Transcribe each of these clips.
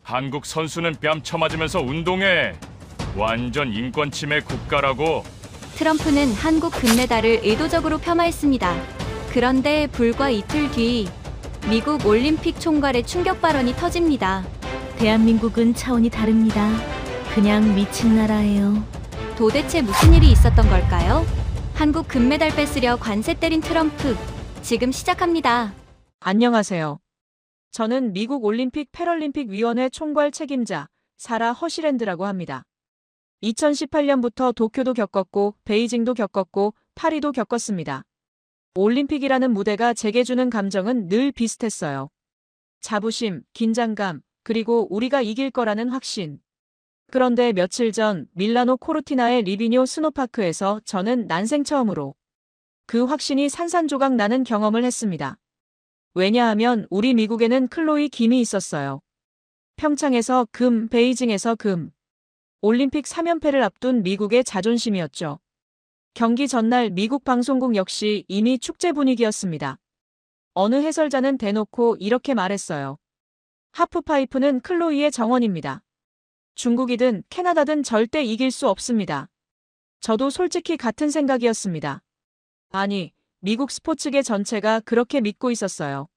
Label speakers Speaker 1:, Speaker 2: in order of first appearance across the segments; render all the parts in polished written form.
Speaker 1: 한국 선수는 뺨 쳐맞으면서 운동해. 완전 인권 침해 국가라고.
Speaker 2: 트럼프는 한국 금메달을 의도적으로 폄하했습니다. 그런데 불과 이틀 뒤 미국 올림픽 총괄의 충격 발언이 터집니다.
Speaker 3: 대한민국은 차원이 다릅니다. 그냥 미친 나라예요.
Speaker 2: 도대체 무슨 일이 있었던 걸까요? 한국 금메달 뺏으려 관세 때린 트럼프. 지금 시작합니다.
Speaker 4: 안녕하세요. 저는 미국 올림픽 패럴림픽 위원회 총괄 책임자 사라 허시랜드라고 합니다. 2018년부터 도쿄도 겪었고 베이징도 겪었고 파리도 겪었습니다. 올림픽이라는 무대가 제게 주는 감정은 늘 비슷했어요. 자부심, 긴장감, 그리고 우리가 이길 거라는 확신. 그런데 며칠 전 밀라노 코르티나의 리비뇨 스노파크에서 저는 난생 처음으로 그 확신이 산산조각 나는 경험을 했습니다. 왜냐하면 우리 미국에는 클로이 김이 있었어요. 평창에서 금, 베이징에서 금. 올림픽 3연패를 앞둔 미국의 자존심이었죠. 경기 전날 미국 방송국 역시 이미 축제 분위기였습니다. 어느 해설자는 대놓고 이렇게 말했어요. 하프파이프는 클로이의 정원입니다. 중국이든 캐나다든 절대 이길 수 없습니다. 저도 솔직히 같은 생각이었습니다. 아니, 미국 스포츠계 전체가 그렇게 믿고 있었어요.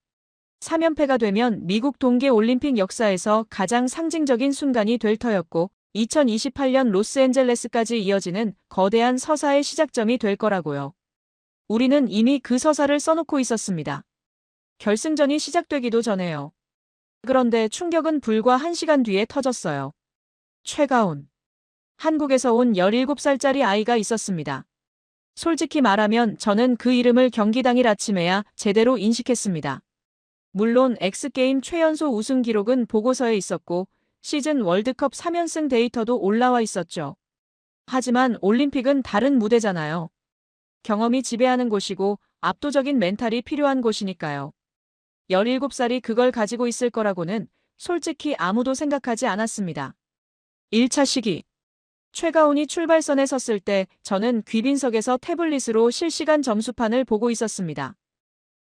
Speaker 4: 3연패가 되면 미국 동계올림픽 역사에서 가장 상징적인 순간이 될 터였고 2028년 로스앤젤레스까지 이어지는 거대한 서사의 시작점이 될 거라고요. 우리는 이미 그 서사를 써놓고 있었습니다. 결승전이 시작되기도 전에요. 그런데 충격은 불과 1시간 뒤에 터졌어요. 최가운. 한국에서 온 17살짜리 아이가 있었습니다. 솔직히 말하면 저는 그 이름을 경기 당일 아침에야 제대로 인식했습니다. 물론 X게임 최연소 우승 기록은 보고서에 있었고 시즌 월드컵 3연승 데이터도 올라와 있었죠. 하지만 올림픽은 다른 무대잖아요. 경험이 지배하는 곳이고 압도적인 멘탈이 필요한 곳이니까요. 17살이 그걸 가지고 있을 거라고는 솔직히 아무도 생각하지 않았습니다. 1차 시기. 최가운이 출발선에 섰을 때 저는 귀빈석에서 태블릿으로 실시간 점수판을 보고 있었습니다.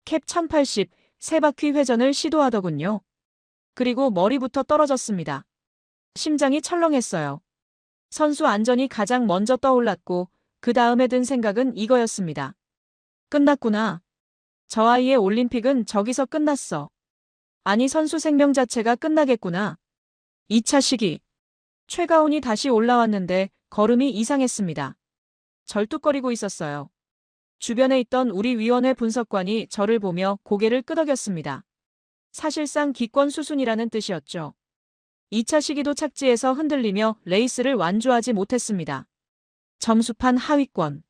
Speaker 4: 캡 1080, 세 바퀴 회전을 시도하더군요. 그리고 머리부터 떨어졌습니다. 심장이 철렁했어요. 선수 안전이 가장 먼저 떠올랐고 그 다음에 든 생각은 이거였습니다. 끝났구나. 저 아이의 올림픽은 저기서 끝났어. 아니 선수 생명 자체가 끝나겠구나. 2차 시기. 최가운이 다시 올라왔는데 걸음이 이상했습니다. 절뚝거리고 있었어요. 주변에 있던 우리 위원회 분석관이 저를 보며 고개를 끄덕였습니다. 사실상 기권 수순이라는 뜻이었죠. 2차 시기도 착지에서 흔들리며 레이스를 완주하지 못했습니다. 점수판 하위권.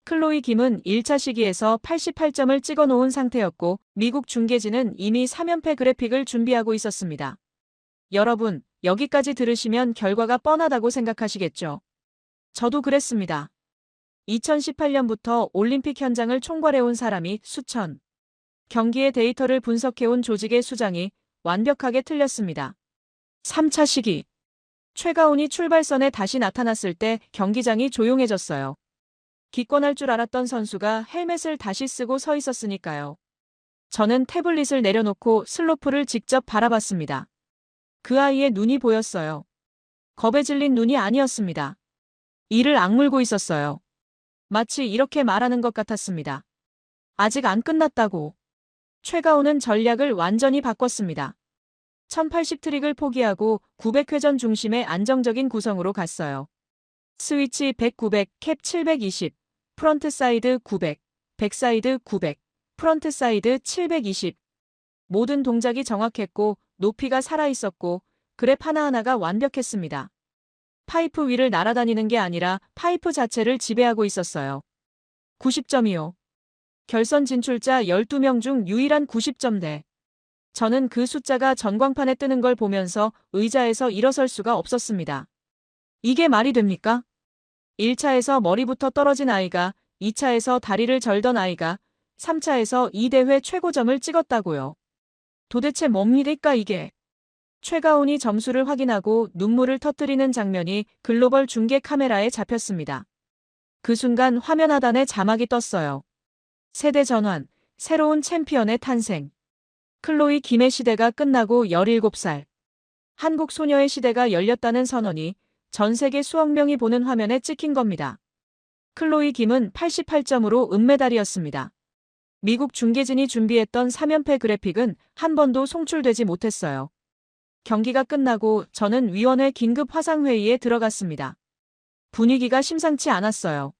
Speaker 4: 클로이 김은 1차 시기에서 88점을 찍어놓은 상태였고 미국 중계진은 이미 3연패 그래픽을 준비하고 있었습니다. 여러분, 여기까지 들으시면 결과가 뻔하다고 생각하시겠죠? 저도 그랬습니다. 2018년부터 올림픽 현장을 총괄해온 사람이 수천. 경기의 데이터를 분석해온 조직의 수장이 완벽하게 틀렸습니다. 3차 시기. 최가운이 출발선에 다시 나타났을 때 경기장이 조용해졌어요. 기권할 줄 알았던 선수가 헬멧을 다시 쓰고 서 있었으니까요. 저는 태블릿을 내려놓고 슬로프를 직접 바라봤습니다. 그 아이의 눈이 보였어요. 겁에 질린 눈이 아니었습니다. 이를 악물고 있었어요. 마치 이렇게 말하는 것 같았습니다. 아직 안 끝났다고. 최가운은 전략을 완전히 바꿨습니다. 1080 트릭을 포기하고 900회전 중심의 안정적인 구성으로 갔어요. 스위치 100, 900, 캡 720, 프런트 사이드 900, 백사이드 900, 프런트 사이드 720. 모든 동작이 정확했고 높이가 살아있었고 그랩 하나하나가 완벽했습니다. 파이프 위를 날아다니는 게 아니라 파이프 자체를 지배하고 있었어요. 90점이요. 결선 진출자 12명 중 유일한 90점대. 저는 그 숫자가 전광판에 뜨는 걸 보면서 의자에서 일어설 수가 없었습니다. 이게 말이 됩니까? 1차에서 머리부터 떨어진 아이가 2차에서 다리를 절던 아이가 3차에서 이 대회 최고점을 찍었다고요. 도대체 뭡니까 이게? 최가운이 점수를 확인하고 눈물을 터뜨리는 장면이 글로벌 중계 카메라에 잡혔습니다. 그 순간 화면 하단에 자막이 떴어요. 세대 전환, 새로운 챔피언의 탄생. 클로이 김의 시대가 끝나고 17살. 한국 소녀의 시대가 열렸다는 선언이 전 세계 수억 명이 보는 화면에 찍힌 겁니다. 클로이 김은 88점으로 은메달이었습니다. 미국 중계진이 준비했던 3연패 그래픽은 한 번도 송출되지 못했어요. 경기가 끝나고 저는 위원회 긴급 화상회의에 들어갔습니다. 분위기가 심상치 않았어요.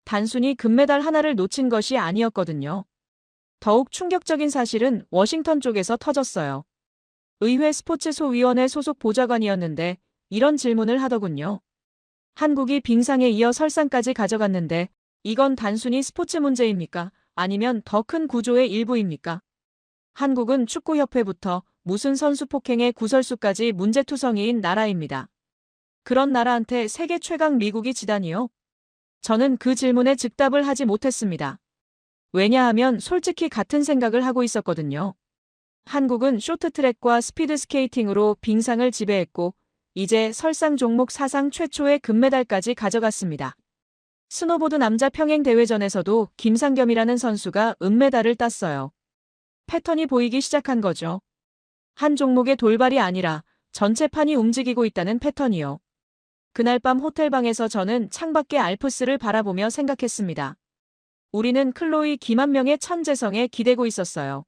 Speaker 4: 단순히 금메달 하나를 놓친 것이 아니었거든요. 더욱 충격적인 사실은 워싱턴 쪽에서 터졌어요. 의회 스포츠소위원회 소속 보좌관이었는데 이런 질문을 하더군요. 한국이 빙상에 이어 설상까지 가져갔는데 이건 단순히 스포츠 문제입니까? 아니면 더 큰 구조의 일부입니까? 한국은 축구협회부터 무슨 선수 폭행의 구설수까지 문제투성이인 나라입니다. 그런 나라한테 세계 최강 미국이 지다니요? 저는 그 질문에 즉답을 하지 못했습니다. 왜냐하면 솔직히 같은 생각을 하고 있었거든요. 한국은 쇼트트랙과 스피드스케이팅으로 빙상을 지배했고 이제 설상 종목 사상 최초의 금메달까지 가져갔습니다. 스노보드 남자 평행 대회전에서도 김상겸이라는 선수가 은메달을 땄어요. 패턴이 보이기 시작한 거죠. 한 종목의 돌발이 아니라 전체 판이 움직이고 있다는 패턴이요. 그날 밤 호텔방에서 저는 창밖의 알프스를 바라보며 생각했습니다. 우리는 클로이 김 한 명의 천재성에 기대고 있었어요.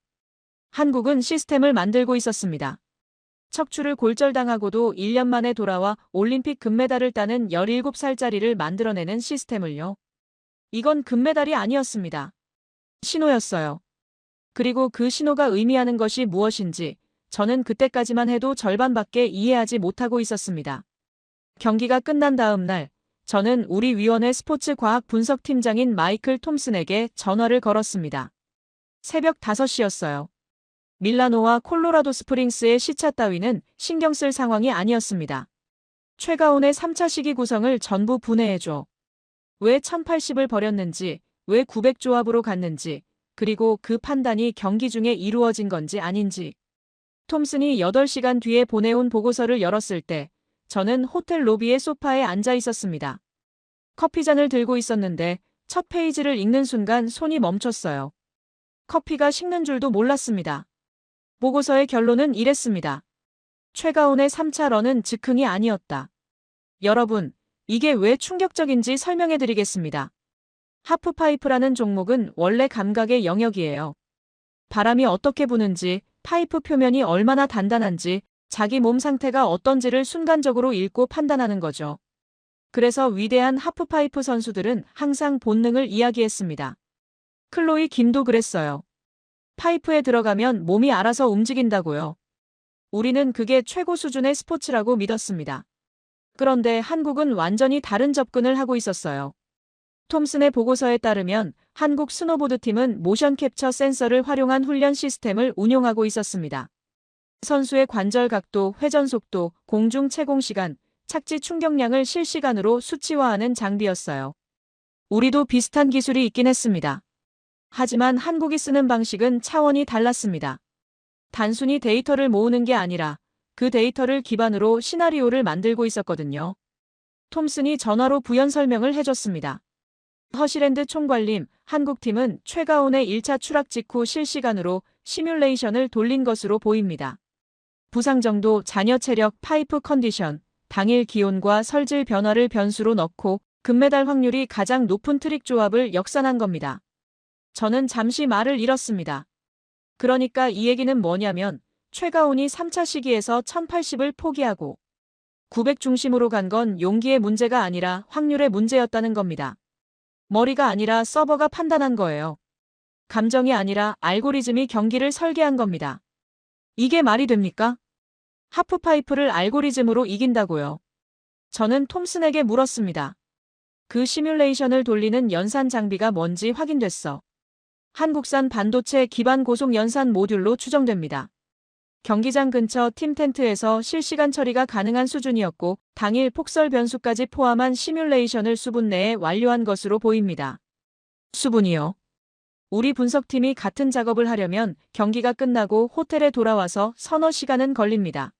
Speaker 4: 한국은 시스템을 만들고 있었습니다. 척추를 골절당하고도 1년 만에 돌아와 올림픽 금메달을 따는 17살짜리를 만들어내는 시스템을요. 이건 금메달이 아니었습니다. 신호였어요. 그리고 그 신호가 의미하는 것이 무엇인지 저는 그때까지만 해도 절반밖에 이해하지 못하고 있었습니다. 경기가 끝난 다음 날 저는 우리 위원회 스포츠 과학 분석팀장인 마이클 톰슨에게 전화를 걸었습니다. 새벽 5시였어요. 밀라노와 콜로라도 스프링스의 시차 따위는 신경 쓸 상황이 아니었습니다. 최가온의 3차 시기 구성을 전부 분해해줘. 왜 1080을 버렸는지, 왜 900조합으로 갔는지, 그리고 그 판단이 경기 중에 이루어진 건지 아닌지. 톰슨이 8시간 뒤에 보내온 보고서를 열었을 때 저는 호텔 로비의 소파에 앉아 있었습니다. 커피잔을 들고 있었는데 첫 페이지를 읽는 순간 손이 멈췄어요. 커피가 식는 줄도 몰랐습니다. 보고서의 결론은 이랬습니다. 최가온의 3차 런은 즉흥이 아니었다. 여러분, 이게 왜 충격적인지 설명해 드리겠습니다. 하프파이프라는 종목은 원래 감각의 영역이에요. 바람이 어떻게 부는지, 파이프 표면이 얼마나 단단한지, 자기 몸 상태가 어떤지를 순간적으로 읽고 판단하는 거죠. 그래서 위대한 하프파이프 선수들은 항상 본능을 이야기했습니다. 클로이 김도 그랬어요. 파이프에 들어가면 몸이 알아서 움직인다고요. 우리는 그게 최고 수준의 스포츠라고 믿었습니다. 그런데 한국은 완전히 다른 접근을 하고 있었어요. 톰슨의 보고서에 따르면 한국 스노보드팀은 모션 캡처 센서를 활용한 훈련 시스템을 운용하고 있었습니다. 선수의 관절 각도, 회전 속도, 공중 채공 시간, 착지 충격량을 실시간으로 수치화하는 장비였어요. 우리도 비슷한 기술이 있긴 했습니다. 하지만 한국이 쓰는 방식은 차원이 달랐습니다. 단순히 데이터를 모으는 게 아니라 그 데이터를 기반으로 시나리오를 만들고 있었거든요. 톰슨이 전화로 부연 설명을 해줬습니다. 허시랜드 총괄님, 한국팀은 최가온의 1차 추락 직후 실시간으로 시뮬레이션을 돌린 것으로 보입니다. 부상 정도, 잔여 체력, 파이프 컨디션, 당일 기온과 설질 변화를 변수로 넣고 금메달 확률이 가장 높은 트릭 조합을 역산한 겁니다. 저는 잠시 말을 잃었습니다. 그러니까 이 얘기는 뭐냐면 최가온이 3차 시기에서 1080을 포기하고 900 중심으로 간 건 용기의 문제가 아니라 확률의 문제였다는 겁니다. 머리가 아니라 서버가 판단한 거예요. 감정이 아니라 알고리즘이 경기를 설계한 겁니다. 이게 말이 됩니까? 하프파이프를 알고리즘으로 이긴다고요. 저는 톰슨에게 물었습니다. 그 시뮬레이션을 돌리는 연산 장비가 뭔지 확인됐어. 한국산 반도체 기반 고속 연산 모듈로 추정됩니다. 경기장 근처 팀 텐트에서 실시간 처리가 가능한 수준이었고 당일 폭설 변수까지 포함한 시뮬레이션을 수분 내에 완료한 것으로 보입니다. 수분이요? 우리 분석팀이 같은 작업을 하려면 경기가 끝나고 호텔에 돌아와서 서너 시간은 걸립니다.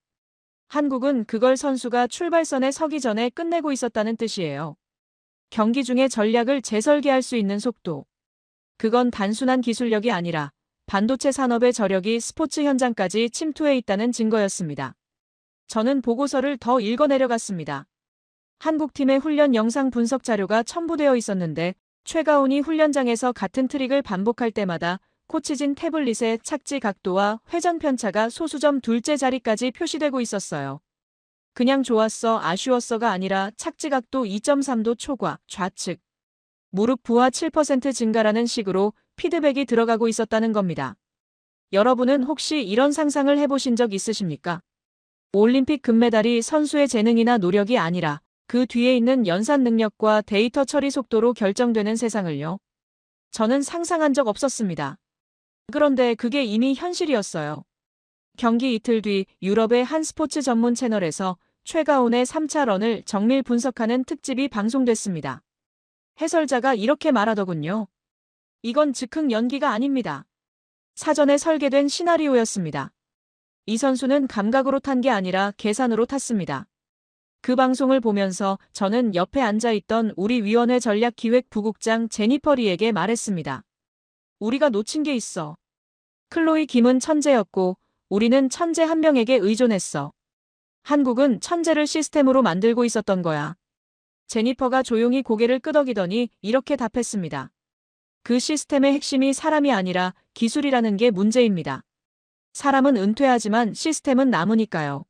Speaker 4: 한국은 그걸 선수가 출발선에 서기 전에 끝내고 있었다는 뜻이에요. 경기 중에 전략을 재설계할 수 있는 속도. 그건 단순한 기술력이 아니라 반도체 산업의 저력이 스포츠 현장까지 침투해 있다는 증거였습니다. 저는 보고서를 더 읽어내려갔습니다. 한국팀의 훈련 영상 분석 자료가 첨부되어 있었는데 최가온이 훈련장에서 같은 트릭을 반복할 때마다 코치진 태블릿의 착지 각도와 회전 편차가 소수점 둘째 자리까지 표시되고 있었어요. 그냥 좋았어, 아쉬웠어가 아니라 착지 각도 2.3도 초과, 좌측. 무릎 부하 7% 증가라는 식으로 피드백이 들어가고 있었다는 겁니다. 여러분은 혹시 이런 상상을 해보신 적 있으십니까? 올림픽 금메달이 선수의 재능이나 노력이 아니라 그 뒤에 있는 연산 능력과 데이터 처리 속도로 결정되는 세상을요. 저는 상상한 적 없었습니다. 그런데 그게 이미 현실이었어요. 경기 이틀 뒤 유럽의 한 스포츠 전문 채널에서 최가온의 3차 런을 정밀 분석하는 특집이 방송됐습니다. 해설자가 이렇게 말하더군요. 이건 즉흥 연기가 아닙니다. 사전에 설계된 시나리오였습니다. 이 선수는 감각으로 탄 게 아니라 계산으로 탔습니다. 그 방송을 보면서 저는 옆에 앉아있던 우리 위원회 전략기획 부국장 제니퍼 리에게 말했습니다. 우리가 놓친 게 있어. 클로이 김은 천재였고 우리는 천재 한 명에게 의존했어. 한국은 천재를 시스템으로 만들고 있었던 거야. 제니퍼가 조용히 고개를 끄덕이더니 이렇게 답했습니다. 그 시스템의 핵심이 사람이 아니라 기술이라는 게 문제입니다. 사람은 은퇴하지만 시스템은 남으니까요.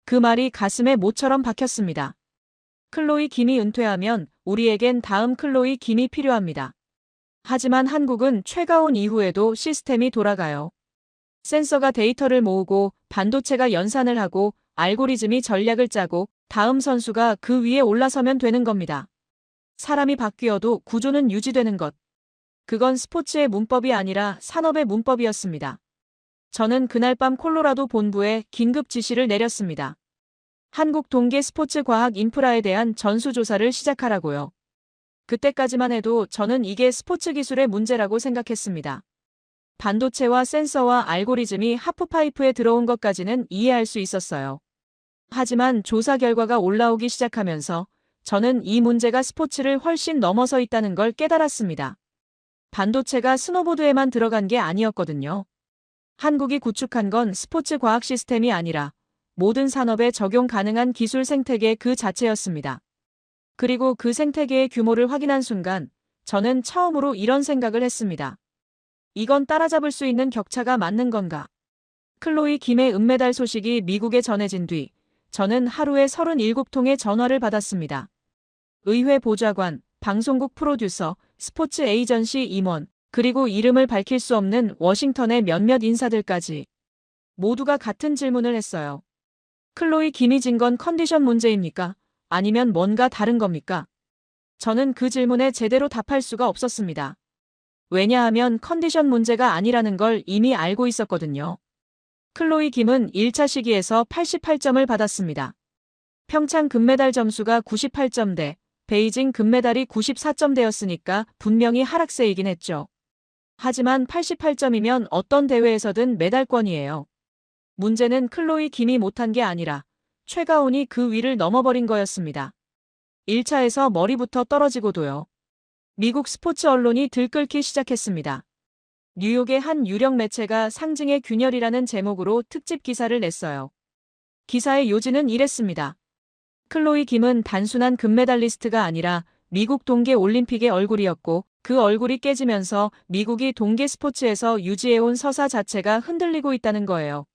Speaker 4: 그 말이 가슴에 못처럼 박혔습니다. 클로이 김이 은퇴하면 우리에겐 다음 클로이 김이 필요합니다. 하지만 한국은 최가온 이후에도 시스템이 돌아가요. 센서가 데이터를 모으고 반도체가 연산을 하고 알고리즘이 전략을 짜고 다음 선수가 그 위에 올라서면 되는 겁니다. 사람이 바뀌어도 구조는 유지되는 것. 그건 스포츠의 문법이 아니라 산업의 문법이었습니다. 저는 그날 밤 콜로라도 본부에 긴급 지시를 내렸습니다. 한국 동계 스포츠 과학 인프라에 대한 전수조사를 시작하라고요. 그때까지만 해도 저는 이게 스포츠 기술의 문제라고 생각했습니다. 반도체와 센서와 알고리즘이 하프파이프에 들어온 것까지는 이해할 수 있었어요. 하지만 조사 결과가 올라오기 시작하면서 저는 이 문제가 스포츠를 훨씬 넘어서 있다는 걸 깨달았습니다. 반도체가 스노보드에만 들어간 게 아니었거든요. 한국이 구축한 건 스포츠 과학 시스템이 아니라 모든 산업에 적용 가능한 기술 생태계 그 자체였습니다. 그리고 그 생태계의 규모를 확인한 순간 저는 처음으로 이런 생각을 했습니다. 이건 따라잡을 수 있는 격차가 맞는 건가? 클로이 김의 은메달 소식이 미국에 전해진 뒤 저는 하루에 37통의 전화를 받았습니다. 의회 보좌관, 방송국 프로듀서, 스포츠 에이전시 임원, 그리고 이름을 밝힐 수 없는 워싱턴의 몇몇 인사들까지 모두가 같은 질문을 했어요. 클로이 김이 진 건 컨디션 문제입니까? 아니면 뭔가 다른 겁니까? 저는 그 질문에 제대로 답할 수가 없었습니다. 왜냐하면 컨디션 문제가 아니라는 걸 이미 알고 있었거든요. 클로이 김은 1차 시기에서 88점을 받았습니다. 평창 금메달 점수가 98점대, 베이징 금메달이 94점대였으니까 분명히 하락세이긴 했죠. 하지만 88점이면 어떤 대회에서든 메달권이에요. 문제는 클로이 김이 못한 게 아니라 최가온이 그 위를 넘어버린 거였습니다. 1차에서 머리부터 떨어지고도요. 미국 스포츠 언론이 들끓기 시작했습니다. 뉴욕의 한 유력 매체가 상징의 균열이라는 제목으로 특집 기사를 냈어요. 기사의 요지는 이랬습니다. 클로이 김은 단순한 금메달리스트가 아니라 미국 동계 올림픽의 얼굴이었고 그 얼굴이 깨지면서 미국이 동계 스포츠에서 유지해온 서사 자체가 흔들리고 있다는 거예요.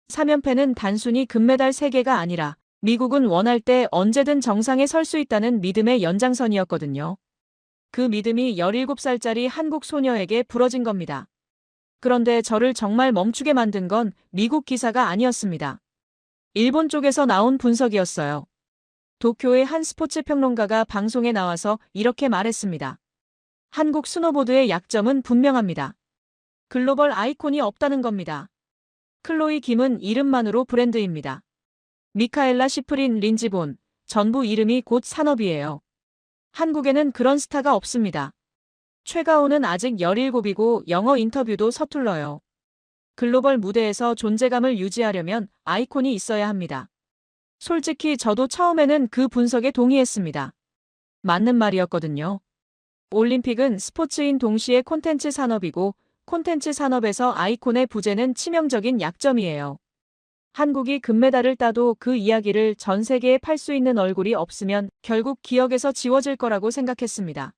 Speaker 4: 3연패는 단순히 금메달 3개가 아니라 미국은 원할 때 언제든 정상에 설 수 있다는 믿음의 연장선이었거든요. 그 믿음이 17살짜리 한국 소녀에게 부러진 겁니다. 그런데 저를 정말 멈추게 만든 건 미국 기사가 아니었습니다. 일본 쪽에서 나온 분석이었어요. 도쿄의 한 스포츠 평론가가 방송에 나와서 이렇게 말했습니다. 한국 스노보드의 약점은 분명합니다. 글로벌 아이콘이 없다는 겁니다. 클로이 김은 이름만으로 브랜드입니다. 미카엘라 시프린, 린지본, 전부 이름이 곧 산업이에요. 한국에는 그런 스타가 없습니다. 최가온은 아직 17이고 영어 인터뷰도 서툴러요. 글로벌 무대에서 존재감을 유지하려면 아이콘이 있어야 합니다. 솔직히 저도 처음에는 그 분석에 동의했습니다. 맞는 말이었거든요. 올림픽은 스포츠인 동시에 콘텐츠 산업이고 콘텐츠 산업에서 아이콘의 부재는 치명적인 약점이에요. 한국이 금메달을 따도 그 이야기를 전 세계에 팔 수 있는 얼굴이 없으면 결국 기억에서 지워질 거라고 생각했습니다.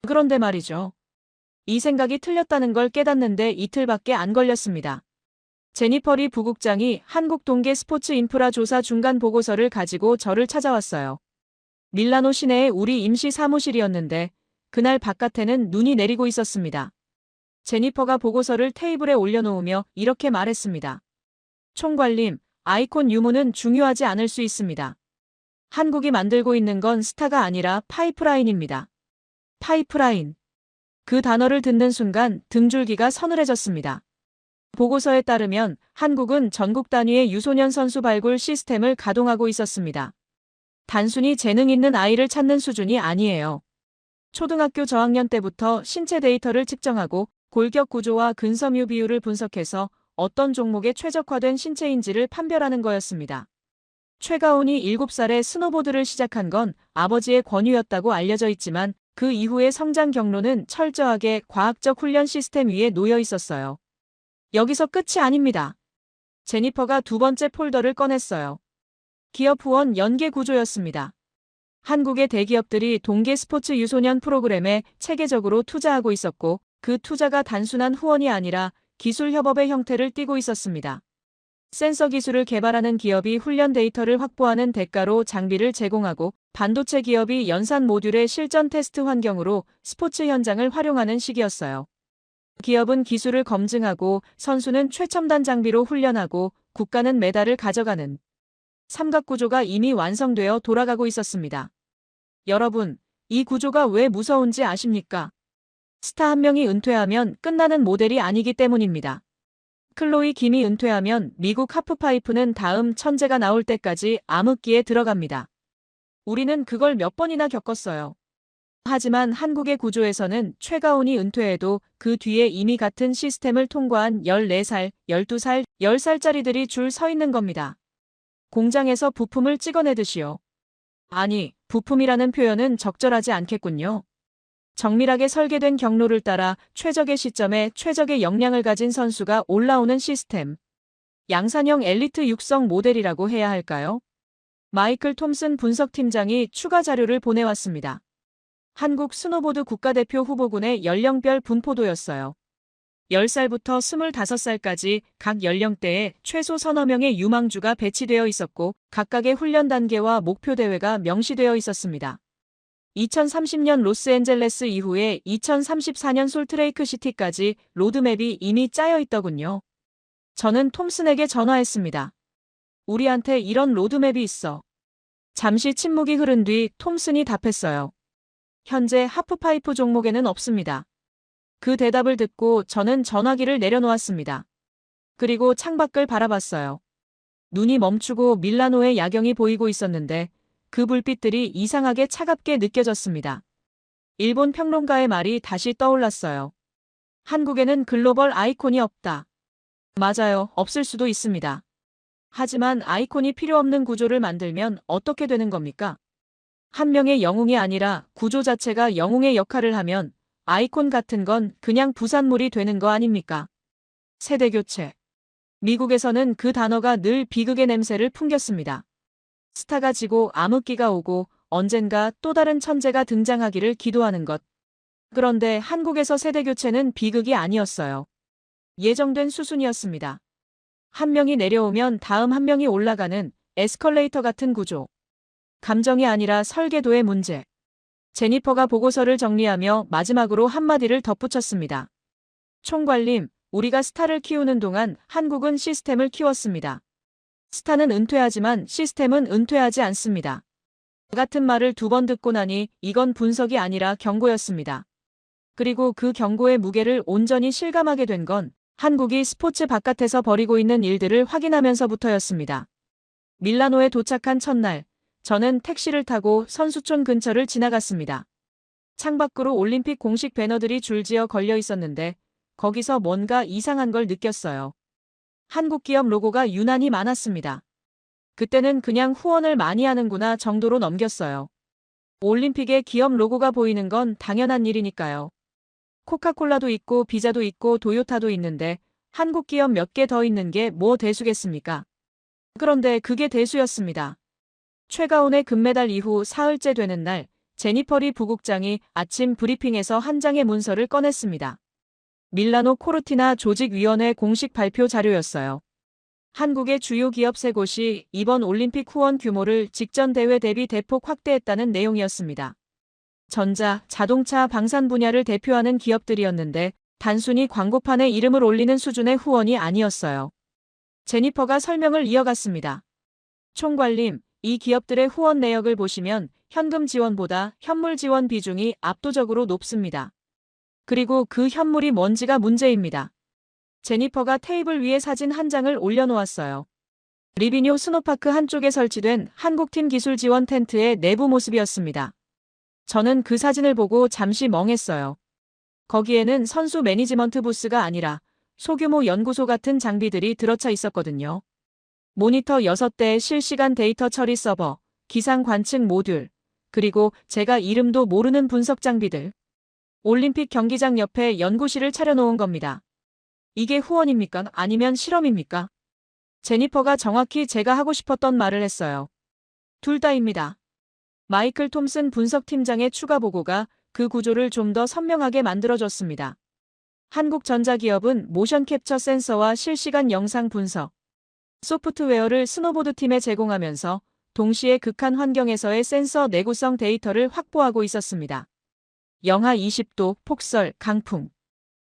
Speaker 4: 그런데 말이죠. 이 생각이 틀렸다는 걸 깨닫는데 이틀밖에 안 걸렸습니다. 제니퍼 리 부국장이 한국 동계 스포츠 인프라 조사 중간 보고서를 가지고 저를 찾아왔어요. 밀라노 시내의 우리 임시 사무실이었는데 그날 바깥에는 눈이 내리고 있었습니다. 제니퍼가 보고서를 테이블에 올려놓으며 이렇게 말했습니다. 총괄님, 아이콘 유무는 중요하지 않을 수 있습니다. 한국이 만들고 있는 건 스타가 아니라 파이프라인입니다. 파이프라인. 그 단어를 듣는 순간 등줄기가 서늘해졌습니다. 보고서에 따르면 한국은 전국 단위의 유소년 선수 발굴 시스템을 가동하고 있었습니다. 단순히 재능 있는 아이를 찾는 수준이 아니에요. 초등학교 저학년 때부터 신체 데이터를 측정하고 골격 구조와 근섬유 비율을 분석해서 어떤 종목에 최적화된 신체인지를 판별하는 거였습니다. 최가온이 7살에 스노보드를 시작한 건 아버지의 권유였다고 알려져 있지만 그 이후의 성장 경로는 철저하게 과학적 훈련 시스템 위에 놓여 있었어요. 여기서 끝이 아닙니다. 제니퍼가 두 번째 폴더를 꺼냈어요. 기업 후원 연계 구조였습니다. 한국의 대기업들이 동계 스포츠 유소년 프로그램에 체계적으로 투자하고 있었고 그 투자가 단순한 후원이 아니라 기술 협업의 형태를 띠고 있었습니다. 센서 기술을 개발하는 기업이 훈련 데이터를 확보하는 대가로 장비를 제공하고 반도체 기업이 연산 모듈의 실전 테스트 환경으로 스포츠 현장을 활용하는 시기였어요. 기업은 기술을 검증하고 선수는 최첨단 장비로 훈련하고 국가는 메달을 가져가는 삼각구조가 이미 완성되어 돌아가고 있었습니다. 여러분, 이 구조가 왜 무서운지 아십니까? 스타 한 명이 은퇴하면 끝나는 모델이 아니기 때문입니다. 클로이 김이 은퇴하면 미국 하프파이프는 다음 천재가 나올 때까지 암흑기에 들어갑니다. 우리는 그걸 몇 번이나 겪었어요. 하지만 한국의 구조에서는 최가온이 은퇴해도 그 뒤에 이미 같은 시스템을 통과한 14살, 12살, 10살짜리들이 줄 서 있는 겁니다. 공장에서 부품을 찍어내듯이요. 아니, 부품이라는 표현은 적절하지 않겠군요. 정밀하게 설계된 경로를 따라 최적의 시점에 최적의 역량을 가진 선수가 올라오는 시스템. 양산형 엘리트 육성 모델이라고 해야 할까요? 마이클 톰슨 분석팀장이 추가 자료를 보내왔습니다. 한국 스노보드 국가대표 후보군의 연령별 분포도였어요. 10살부터 25살까지 각 연령대에 최소 서너 명의 유망주가 배치되어 있었고 각각의 훈련 단계와 목표 대회가 명시되어 있었습니다. 2030년 로스앤젤레스 이후에 2034년 솔트레이크 시티까지 로드맵이 이미 짜여 있더군요. 저는 톰슨에게 전화했습니다. 우리한테 이런 로드맵이 있어. 잠시 침묵이 흐른 뒤 톰슨이 답했어요. 현재 하프파이프 종목에는 없습니다. 그 대답을 듣고 저는 전화기를 내려놓았습니다. 그리고 창밖을 바라봤어요. 눈이 멈추고 밀라노의 야경이 보이고 있었는데 그 불빛들이 이상하게 차갑게 느껴졌습니다. 일본 평론가의 말이 다시 떠올랐어요. 한국에는 글로벌 아이콘이 없다. 맞아요, 없을 수도 있습니다. 하지만 아이콘이 필요 없는 구조를 만들면 어떻게 되는 겁니까? 한 명의 영웅이 아니라 구조 자체가 영웅의 역할을 하면 아이콘 같은 건 그냥 부산물이 되는 거 아닙니까? 세대교체. 미국에서는 그 단어가 늘 비극의 냄새를 풍겼습니다. 스타가 지고 암흑기가 오고 언젠가 또 다른 천재가 등장하기를 기도하는 것. 그런데 한국에서 세대교체는 비극이 아니었어요. 예정된 수순이었습니다. 한 명이 내려오면 다음 한 명이 올라가는 에스컬레이터 같은 구조. 감정이 아니라 설계도의 문제. 제니퍼가 보고서를 정리하며 마지막으로 한마디를 덧붙였습니다. 총괄님, 우리가 스타를 키우는 동안 한국은 시스템을 키웠습니다. 스타는 은퇴하지만 시스템은 은퇴하지 않습니다. 같은 말을 두 번 듣고 나니 이건 분석이 아니라 경고였습니다. 그리고 그 경고의 무게를 온전히 실감하게 된 건 한국이 스포츠 바깥에서 벌이고 있는 일들을 확인하면서부터였습니다. 밀라노에 도착한 첫날, 저는 택시를 타고 선수촌 근처를 지나갔습니다. 창밖으로 올림픽 공식 배너들이 줄지어 걸려 있었는데 거기서 뭔가 이상한 걸 느꼈어요. 한국 기업 로고가 유난히 많았습니다. 그때는 그냥 후원을 많이 하는구나 정도로 넘겼어요. 올림픽에 기업 로고가 보이는 건 당연한 일이니까요. 코카콜라도 있고 비자도 있고 도요타도 있는데 한국 기업 몇 개 더 있는 게 뭐 대수겠습니까? 그런데 그게 대수였습니다. 최가온의 금메달 이후 사흘째 되는 날, 제니퍼리 부국장이 아침 브리핑에서 한 장의 문서를 꺼냈습니다. 밀라노 코르티나 조직위원회 공식 발표 자료였어요. 한국의 주요 기업 3곳이 이번 올림픽 후원 규모를 직전 대회 대비 대폭 확대했다는 내용이었습니다. 전자, 자동차, 방산 분야를 대표하는 기업들이었는데 단순히 광고판에 이름을 올리는 수준의 후원이 아니었어요. 제니퍼가 설명을 이어갔습니다. 총괄님, 이 기업들의 후원 내역을 보시면 현금 지원보다 현물 지원 비중이 압도적으로 높습니다. 그리고 그 현물이 뭔지가 문제입니다. 제니퍼가 테이블 위에 사진 한 장을 올려놓았어요. 리비뇨 스노파크 한쪽에 설치된 한국팀 기술 지원 텐트의 내부 모습이었습니다. 저는 그 사진을 보고 잠시 멍했어요. 거기에는 선수 매니지먼트 부스가 아니라 소규모 연구소 같은 장비들이 들어차 있었거든요. 모니터 6대의 실시간 데이터 처리 서버, 기상 관측 모듈, 그리고 제가 이름도 모르는 분석 장비들. 올림픽 경기장 옆에 연구실을 차려놓은 겁니다. 이게 후원입니까? 아니면 실험입니까? 제니퍼가 정확히 제가 하고 싶었던 말을 했어요. 둘 다입니다. 마이클 톰슨 분석팀장의 추가 보고가 그 구조를 좀 더 선명하게 만들어줬습니다. 한국전자기업은 모션 캡처 센서와 실시간 영상 분석, 소프트웨어를 스노보드팀에 제공하면서 동시에 극한 환경에서의 센서 내구성 데이터를 확보하고 있었습니다. 영하 20도, 폭설, 강풍.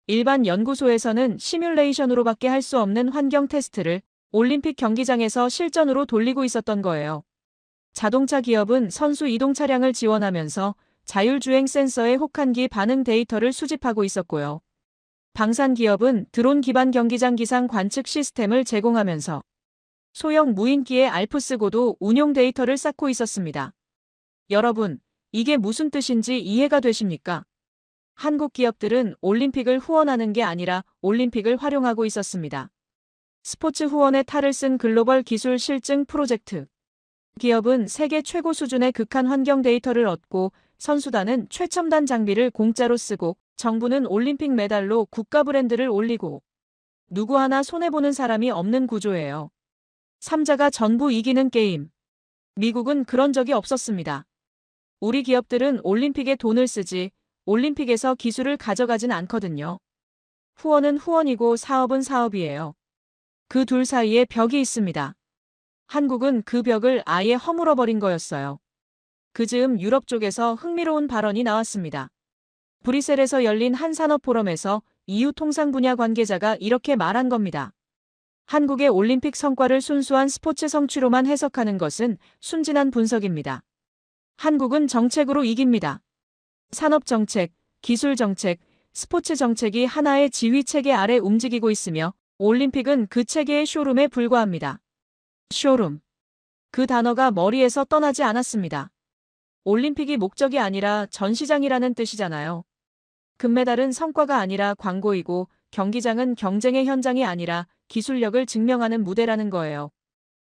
Speaker 4: 일반 연구소에서는 시뮬레이션으로밖에 할 수 없는 환경 테스트를 올림픽 경기장에서 실전으로 돌리고 있었던 거예요. 자동차 기업은 선수 이동 차량을 지원하면서 자율주행 센서의 혹한기 반응 데이터를 수집하고 있었고요. 방산 기업은 드론 기반 경기장 기상 관측 시스템을 제공하면서 소형 무인기의 알프스 고도 운용 데이터를 쌓고 있었습니다. 여러분, 이게 무슨 뜻인지 이해가 되십니까? 한국 기업들은 올림픽을 후원하는 게 아니라 올림픽을 활용하고 있었습니다. 스포츠 후원의 탈을 쓴 글로벌 기술 실증 프로젝트. 기업은 세계 최고 수준의 극한 환경 데이터를 얻고 선수단은 최첨단 장비를 공짜로 쓰고 정부는 올림픽 메달로 국가 브랜드를 올리고 누구 하나 손해보는 사람이 없는 구조예요. 3자가 전부 이기는 게임. 미국은 그런 적이 없었습니다. 우리 기업들은 올림픽에 돈을 쓰지 올림픽에서 기술을 가져가진 않거든요. 후원은 후원이고 사업은 사업이에요. 그 둘 사이에 벽이 있습니다. 한국은 그 벽을 아예 허물어버린 거였어요. 그 즈음 유럽 쪽에서 흥미로운 발언이 나왔습니다. 브뤼셀에서 열린 한 산업 포럼에서 EU 통상 분야 관계자가 이렇게 말한 겁니다. 한국의 올림픽 성과를 순수한 스포츠 성취로만 해석하는 것은 순진한 분석입니다. 한국은 정책으로 이깁니다. 산업 정책, 기술 정책, 스포츠 정책이 하나의 지휘 체계 아래 움직이고 있으며 올림픽은 그 체계의 쇼룸에 불과합니다. 쇼룸. 그 단어가 머리에서 떠나지 않았습니다. 올림픽이 목적이 아니라 전시장이라는 뜻이잖아요. 금메달은 성과가 아니라 광고이고 경기장은 경쟁의 현장이 아니라 기술력을 증명하는 무대라는 거예요.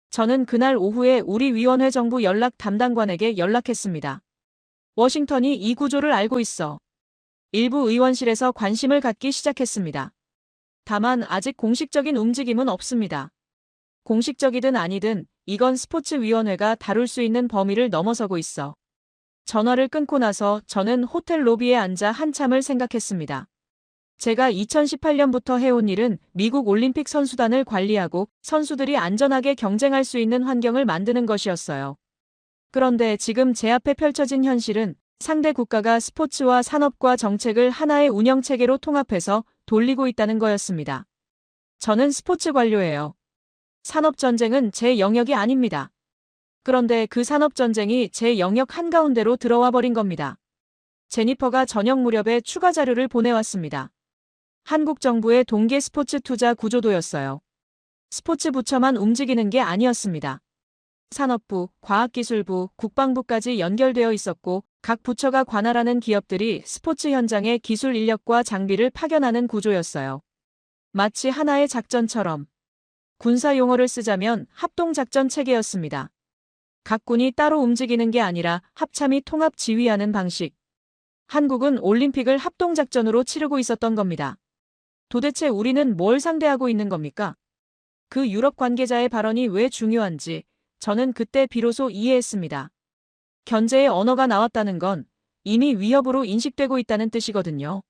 Speaker 4: 저는 그날 오후에 우리 위원회 정부 연락 담당관에게 연락했습니다. 워싱턴이 이 구조를 알고 있어. 일부 의원실에서 관심을 갖기 시작했습니다. 다만 아직 공식적인 움직임은 없습니다. 공식적이든 아니든 이건 스포츠위원회가 다룰 수 있는 범위를 넘어서고 있어. 전화를 끊고 나서 저는 호텔 로비에 앉아 한참을 생각했습니다. 제가 2018년부터 해온 일은 미국 올림픽 선수단을 관리하고 선수들이 안전하게 경쟁할 수 있는 환경을 만드는 것이었어요. 그런데 지금 제 앞에 펼쳐진 현실은 상대 국가가 스포츠와 산업과 정책을 하나의 운영체계로 통합해서 돌리고 있다는 거였습니다. 저는 스포츠 관료예요. 산업전쟁은 제 영역이 아닙니다. 그런데 그 산업전쟁이 제 영역 한가운데로 들어와 버린 겁니다. 제니퍼가 저녁 무렵에 추가 자료를 보내왔습니다. 한국 정부의 동계 스포츠 투자 구조도였어요. 스포츠 부처만 움직이는 게 아니었습니다. 산업부, 과학기술부, 국방부까지 연결되어 있었고 각 부처가 관할하는 기업들이 스포츠 현장에 기술 인력과 장비를 파견하는 구조였어요. 마치 하나의 작전처럼. 군사 용어를 쓰자면 합동작전 체계였습니다. 각 군이 따로 움직이는 게 아니라 합참이 통합 지휘하는 방식. 한국은 올림픽을 합동작전으로 치르고 있었던 겁니다. 도대체 우리는 뭘 상대하고 있는 겁니까? 그 유럽 관계자의 발언이 왜 중요한지 저는 그때 비로소 이해했습니다. 견제의 언어가 나왔다는 건 이미 위협으로 인식되고 있다는 뜻이거든요.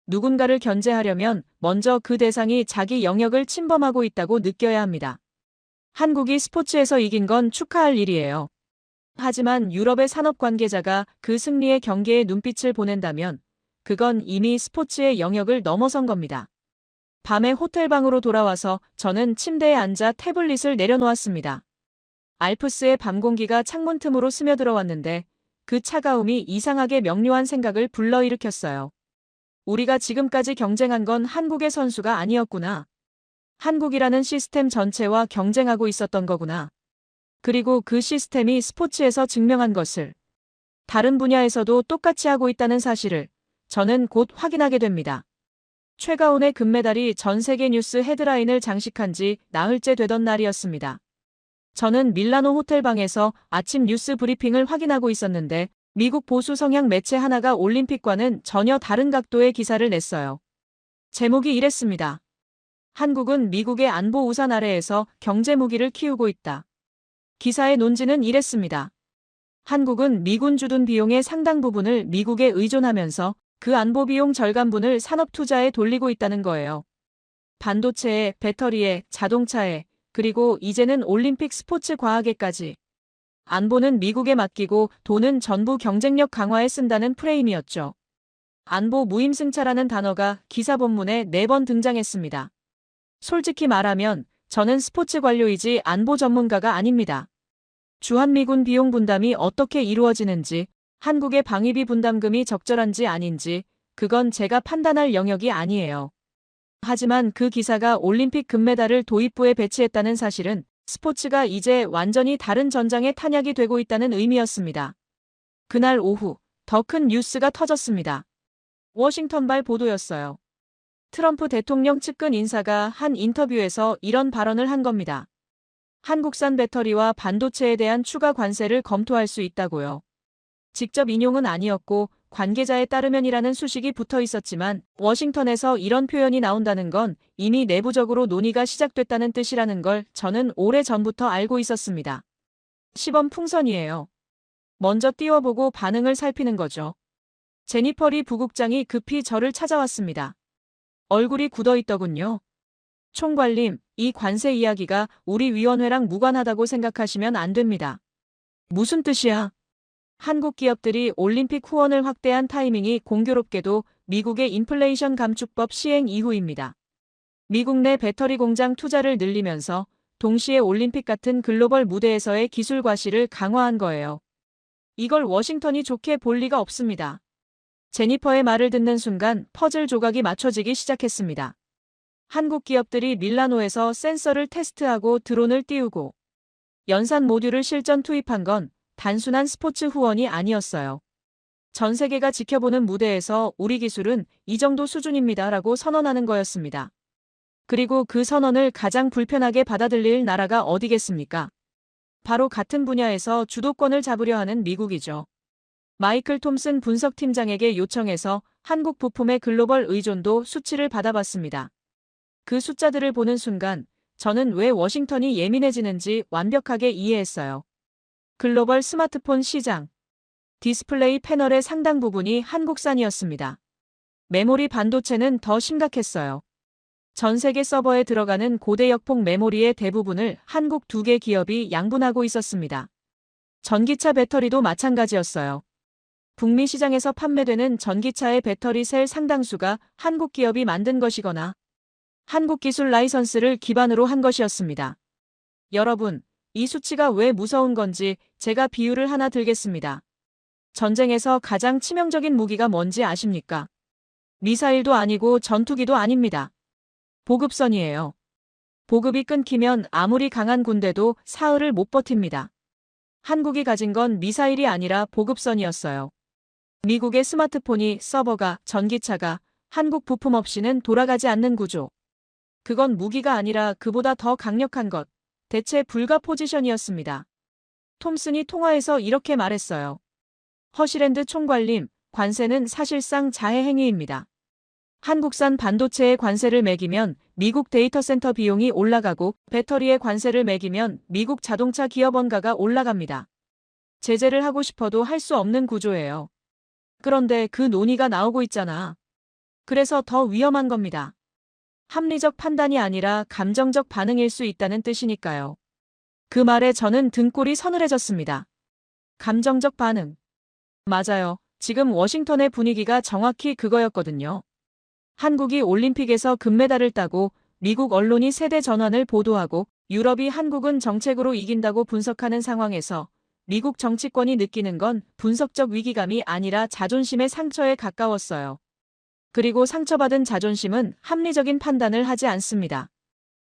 Speaker 4: 누군가를 견제하려면 먼저 그 대상이 자기 영역을 침범하고 있다고 느껴야 합니다. 한국이 스포츠에서 이긴 건 축하할 일이에요. 하지만 유럽의 산업 관계자가 그 승리의 경계에 눈빛을 보낸다면 그건 이미 스포츠의 영역을 넘어선 겁니다. 밤에 호텔방으로 돌아와서 저는 침대에 앉아 태블릿을 내려놓았습니다. 알프스의 밤 공기가 창문 틈으로 스며들어왔는데 그 차가움이 이상하게 명료한 생각을 불러일으켰어요. 우리가 지금까지 경쟁한 건 한국의 선수가 아니었구나. 한국이라는 시스템 전체와 경쟁하고 있었던 거구나. 그리고 그 시스템이 스포츠에서 증명한 것을 다른 분야에서도 똑같이 하고 있다는 사실을 저는 곧 확인하게 됩니다. 최가온의 금메달이 전 세계 뉴스 헤드라인을 장식한 지 나흘째 되던 날이었습니다. 저는 밀라노 호텔방에서 아침 뉴스 브리핑을 확인하고 있었는데 미국 보수 성향 매체 하나가 올림픽과는 전혀 다른 각도의 기사를 냈어요. 제목이 이랬습니다. 한국은 미국의 안보 우산 아래에서 경제 무기를 키우고 있다. 기사의 논지는 이랬습니다. 한국은 미군 주둔 비용의 상당 부분을 미국에 의존하면서 그 안보 비용 절감분을 산업 투자에 돌리고 있다는 거예요. 반도체에, 배터리에, 자동차에, 그리고 이제는 올림픽 스포츠 과학에까지. 안보는 미국에 맡기고 돈은 전부 경쟁력 강화에 쓴다는 프레임이었죠. 안보 무임승차라는 단어가 기사 본문에 4번 등장했습니다. 솔직히 말하면 저는 스포츠 관료이지 안보 전문가가 아닙니다. 주한미군 비용 분담이 어떻게 이루어지는지, 한국의 방위비 분담금이 적절한지 아닌지, 그건 제가 판단할 영역이 아니에요. 하지만 그 기사가 올림픽 금메달을 도입부에 배치했다는 사실은 스포츠가 이제 완전히 다른 전장의 탄약이 되고 있다는 의미였습니다. 그날 오후 더 큰 뉴스가 터졌습니다. 워싱턴발 보도였어요. 트럼프 대통령 측근 인사가 한 인터뷰에서 이런 발언을 한 겁니다. 한국산 배터리와 반도체에 대한 추가 관세를 검토할 수 있다고요. 직접 인용은 아니었고 관계자에 따르면이라는 수식이 붙어 있었지만 워싱턴에서 이런 표현이 나온다는 건 이미 내부적으로 논의가 시작됐다는 뜻이라는 걸 저는 오래전부터 알고 있었습니다. 시범 풍선이에요. 먼저 띄워보고 반응을 살피는 거죠. 제니퍼 리 부국장이 급히 저를 찾아왔습니다. 얼굴이 굳어있더군요. 총괄님, 이 관세 이야기가 우리 위원회랑 무관하다고 생각하시면 안 됩니다. 무슨 뜻이야? 한국 기업들이 올림픽 후원을 확대한 타이밍이 공교롭게도 미국의 인플레이션 감축법 시행 이후입니다. 미국 내 배터리 공장 투자를 늘리면서 동시에 올림픽 같은 글로벌 무대에서의 기술 과시를 강화한 거예요. 이걸 워싱턴이 좋게 볼 리가 없습니다. 제니퍼의 말을 듣는 순간 퍼즐 조각이 맞춰지기 시작했습니다. 한국 기업들이 밀라노에서 센서를 테스트하고 드론을 띄우고 연산 모듈을 실전 투입한 건 단순한 스포츠 후원이 아니었어요. 전 세계가 지켜보는 무대에서 우리 기술은 이 정도 수준입니다라고 선언하는 거였습니다. 그리고 그 선언을 가장 불편하게 받아들일 나라가 어디겠습니까? 바로 같은 분야에서 주도권을 잡으려 하는 미국이죠. 마이클 톰슨 분석팀장에게 요청해서 한국 부품의 글로벌 의존도 수치를 받아봤습니다. 그 숫자들을 보는 순간 저는 왜 워싱턴이 예민해지는지 완벽하게 이해했어요. 글로벌 스마트폰 시장. 디스플레이 패널의 상당 부분이 한국산이었습니다. 메모리 반도체는 더 심각했어요. 전 세계 서버에 들어가는 고대 역폭 메모리의 대부분을 한국 2개 기업이 양분하고 있었습니다. 전기차 배터리도 마찬가지였어요. 북미 시장에서 판매되는 전기차의 배터리 셀 상당수가 한국 기업이 만든 것이거나 한국 기술 라이선스를 기반으로 한 것이었습니다. 여러분, 이 수치가 왜 무서운 건지 제가 비유를 하나 들겠습니다. 전쟁에서 가장 치명적인 무기가 뭔지 아십니까? 미사일도 아니고 전투기도 아닙니다. 보급선이에요. 보급이 끊기면 아무리 강한 군대도 사흘을 못 버팁니다. 한국이 가진 건 미사일이 아니라 보급선이었어요. 미국의 스마트폰이, 서버가, 전기차가 한국 부품 없이는 돌아가지 않는 구조. 그건 무기가 아니라 그보다 더 강력한 것. 대체 불가 포지션이었습니다. 톰슨이 통화에서 이렇게 말했어요. 허시랜드 총괄님, 관세는 사실상 자해 행위입니다. 한국산 반도체에 관세를 매기면 미국 데이터 센터 비용이 올라가고 배터리에 관세를 매기면 미국 자동차 기업 원가가 올라갑니다. 제재를 하고 싶어도 할 수 없는 구조예요. 그런데 그 논의가 나오고 있잖아. 그래서 더 위험한 겁니다. 합리적 판단이 아니라 감정적 반응일 수 있다는 뜻이니까요. 그 말에 저는 등골이 서늘해졌습니다. 감정적 반응. 맞아요. 지금 워싱턴의 분위기가 정확히 그거였거든요. 한국이 올림픽에서 금메달을 따고 미국 언론이 세대 전환을 보도하고 유럽이 한국은 정책으로 이긴다고 분석하는 상황에서 미국 정치권이 느끼는 건 분석적 위기감이 아니라 자존심의 상처에 가까웠어요. 그리고 상처받은 자존심은 합리적인 판단을 하지 않습니다.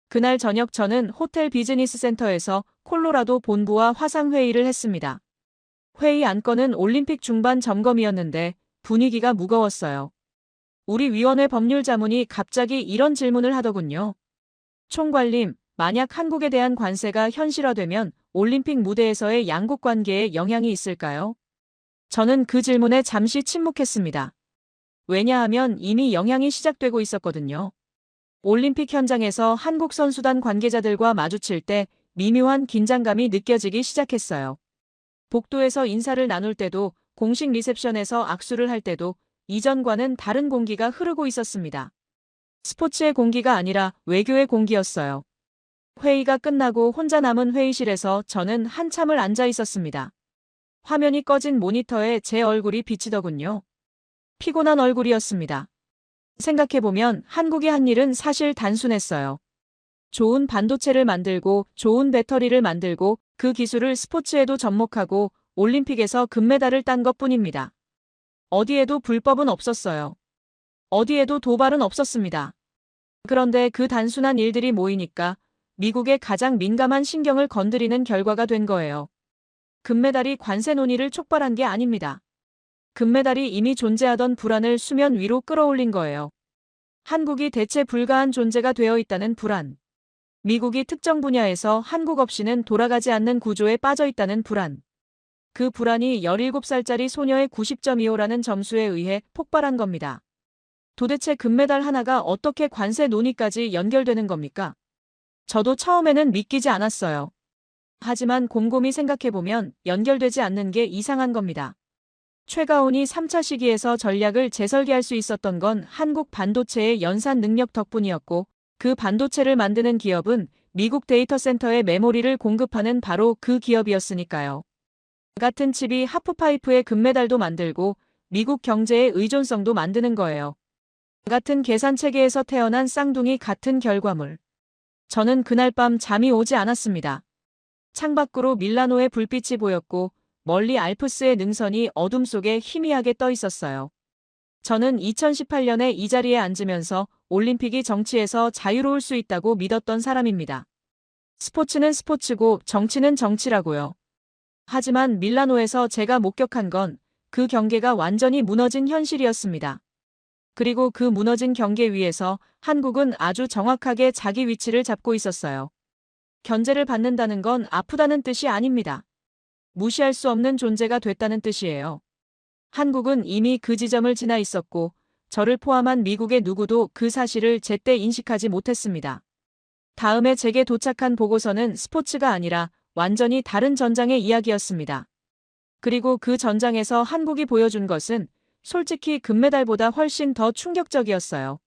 Speaker 4: 그날 저녁 저는 호텔 비즈니스 센터에서 콜로라도 본부와 화상회의를 했습니다. 회의 안건은 올림픽 중반 점검이었는데 분위기가 무거웠어요. 우리 위원회 법률자문이 갑자기 이런 질문을 하더군요. 총괄님, 만약 한국에 대한 관세가 현실화되면 올림픽 무대에서의 양국 관계에 영향이 있을까요? 저는 그 질문에 잠시 침묵했습니다. 왜냐하면 이미 영향이 시작되고 있었거든요. 올림픽 현장에서 한국 선수단 관계자들과 마주칠 때 미묘한 긴장감이 느껴지기 시작했어요. 복도에서 인사를 나눌 때도, 공식 리셉션에서 악수를 할 때도 이전과는 다른 공기가 흐르고 있었습니다. 스포츠의 공기가 아니라 외교의 공기였어요. 회의가 끝나고 혼자 남은 회의실에서 저는 한참을 앉아 있었습니다. 화면이 꺼진 모니터에 제 얼굴이 비치더군요. 피곤한 얼굴이었습니다. 생각해보면 한국이 한 일은 사실 단순했어요. 좋은 반도체를 만들고 좋은 배터리를 만들고 그 기술을 스포츠에도 접목하고 올림픽에서 금메달을 딴 것뿐입니다. 어디에도 불법은 없었어요. 어디에도 도발은 없었습니다. 그런데 그 단순한 일들이 모이니까 미국의 가장 민감한 신경을 건드리는 결과가 된 거예요. 금메달이 관세 논의를 촉발한 게 아닙니다. 금메달이 이미 존재하던 불안을 수면 위로 끌어올린 거예요. 한국이 대체 불가한 존재가 되어 있다는 불안. 미국이 특정 분야에서 한국 없이는 돌아가지 않는 구조에 빠져 있다는 불안. 그 불안이 17살짜리 소녀의 90.25라는 점수에 의해 폭발한 겁니다. 도대체 금메달 하나가 어떻게 관세 논의까지 연결되는 겁니까? 저도 처음에는 믿기지 않았어요. 하지만 곰곰이 생각해보면 연결되지 않는 게 이상한 겁니다. 최가온이 3차 시기에서 전략을 재설계할 수 있었던 건 한국 반도체의 연산 능력 덕분이었고 그 반도체를 만드는 기업은 미국 데이터 센터에 메모리를 공급하는 바로 그 기업이었으니까요. 같은 칩이 하프파이프의 금메달도 만들고 미국 경제의 의존성도 만드는 거예요. 같은 계산체계에서 태어난 쌍둥이 같은 결과물. 저는 그날 밤 잠이 오지 않았습니다. 창밖으로 밀라노의 불빛이 보였고 멀리 알프스의 능선이 어둠 속에 희미하게 떠 있었어요. 저는 2018년에 이 자리에 앉으면서 올림픽이 정치에서 자유로울 수 있다고 믿었던 사람입니다. 스포츠는 스포츠고 정치는 정치라고요. 하지만 밀라노에서 제가 목격한 건 그 경계가 완전히 무너진 현실이었습니다. 그리고 그 무너진 경계 위에서 한국은 아주 정확하게 자기 위치를 잡고 있었어요. 견제를 받는다는 건 아프다는 뜻이 아닙니다. 무시할 수 없는 존재가 됐다는 뜻이에요. 한국은 이미 그 지점을 지나 있었고 저를 포함한 미국의 누구도 그 사실을 제때 인식하지 못했습니다. 다음에 제게 도착한 보고서는 스포츠가 아니라 완전히 다른 전장의 이야기였습니다. 그리고 그 전장에서 한국이 보여준 것은 솔직히 금메달보다 훨씬 더 충격적이었어요.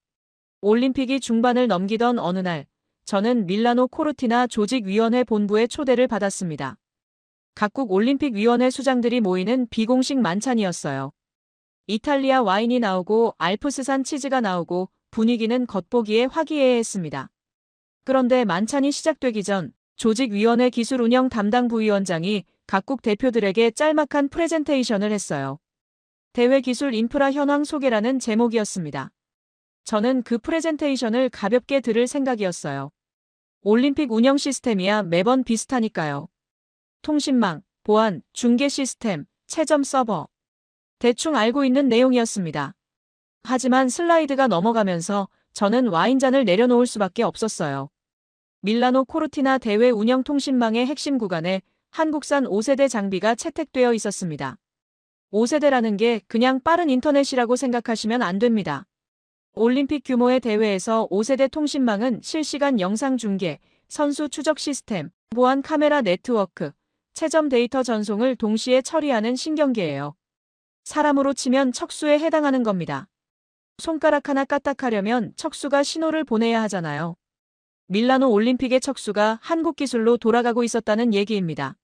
Speaker 4: 올림픽이 중반을 넘기던 어느 날, 저는 밀라노 코르티나 조직위원회 본부에 초대를 받았습니다. 각국 올림픽위원회 수장들이 모이는 비공식 만찬이었어요. 이탈리아 와인이 나오고 알프스산 치즈가 나오고 분위기는 겉보기에 화기애애했습니다. 그런데 만찬이 시작되기 전 조직위원회 기술운영 담당 부위원장이 각국 대표들에게 짤막한 프레젠테이션을 했어요. 대회 기술 인프라 현황 소개라는 제목이었습니다. 저는 그 프레젠테이션을 가볍게 들을 생각이었어요. 올림픽 운영 시스템이야 매번 비슷하니까요. 통신망, 보안, 중계 시스템, 채점 서버. 대충 알고 있는 내용이었습니다. 하지만 슬라이드가 넘어가면서 저는 와인잔을 내려놓을 수밖에 없었어요. 밀라노 코르티나 대회 운영 통신망의 핵심 구간에 한국산 5세대 장비가 채택되어 있었습니다. 5세대라는 게 그냥 빠른 인터넷이라고 생각하시면 안 됩니다. 올림픽 규모의 대회에서 5세대 통신망은 실시간 영상 중계, 선수 추적 시스템, 보안 카메라 네트워크, 채점 데이터 전송을 동시에 처리하는 신경계예요. 사람으로 치면 척수에 해당하는 겁니다. 손가락 하나 까딱하려면 척수가 신호를 보내야 하잖아요. 밀라노 올림픽의 척수가 한국 기술로 돌아가고 있었다는 얘기입니다.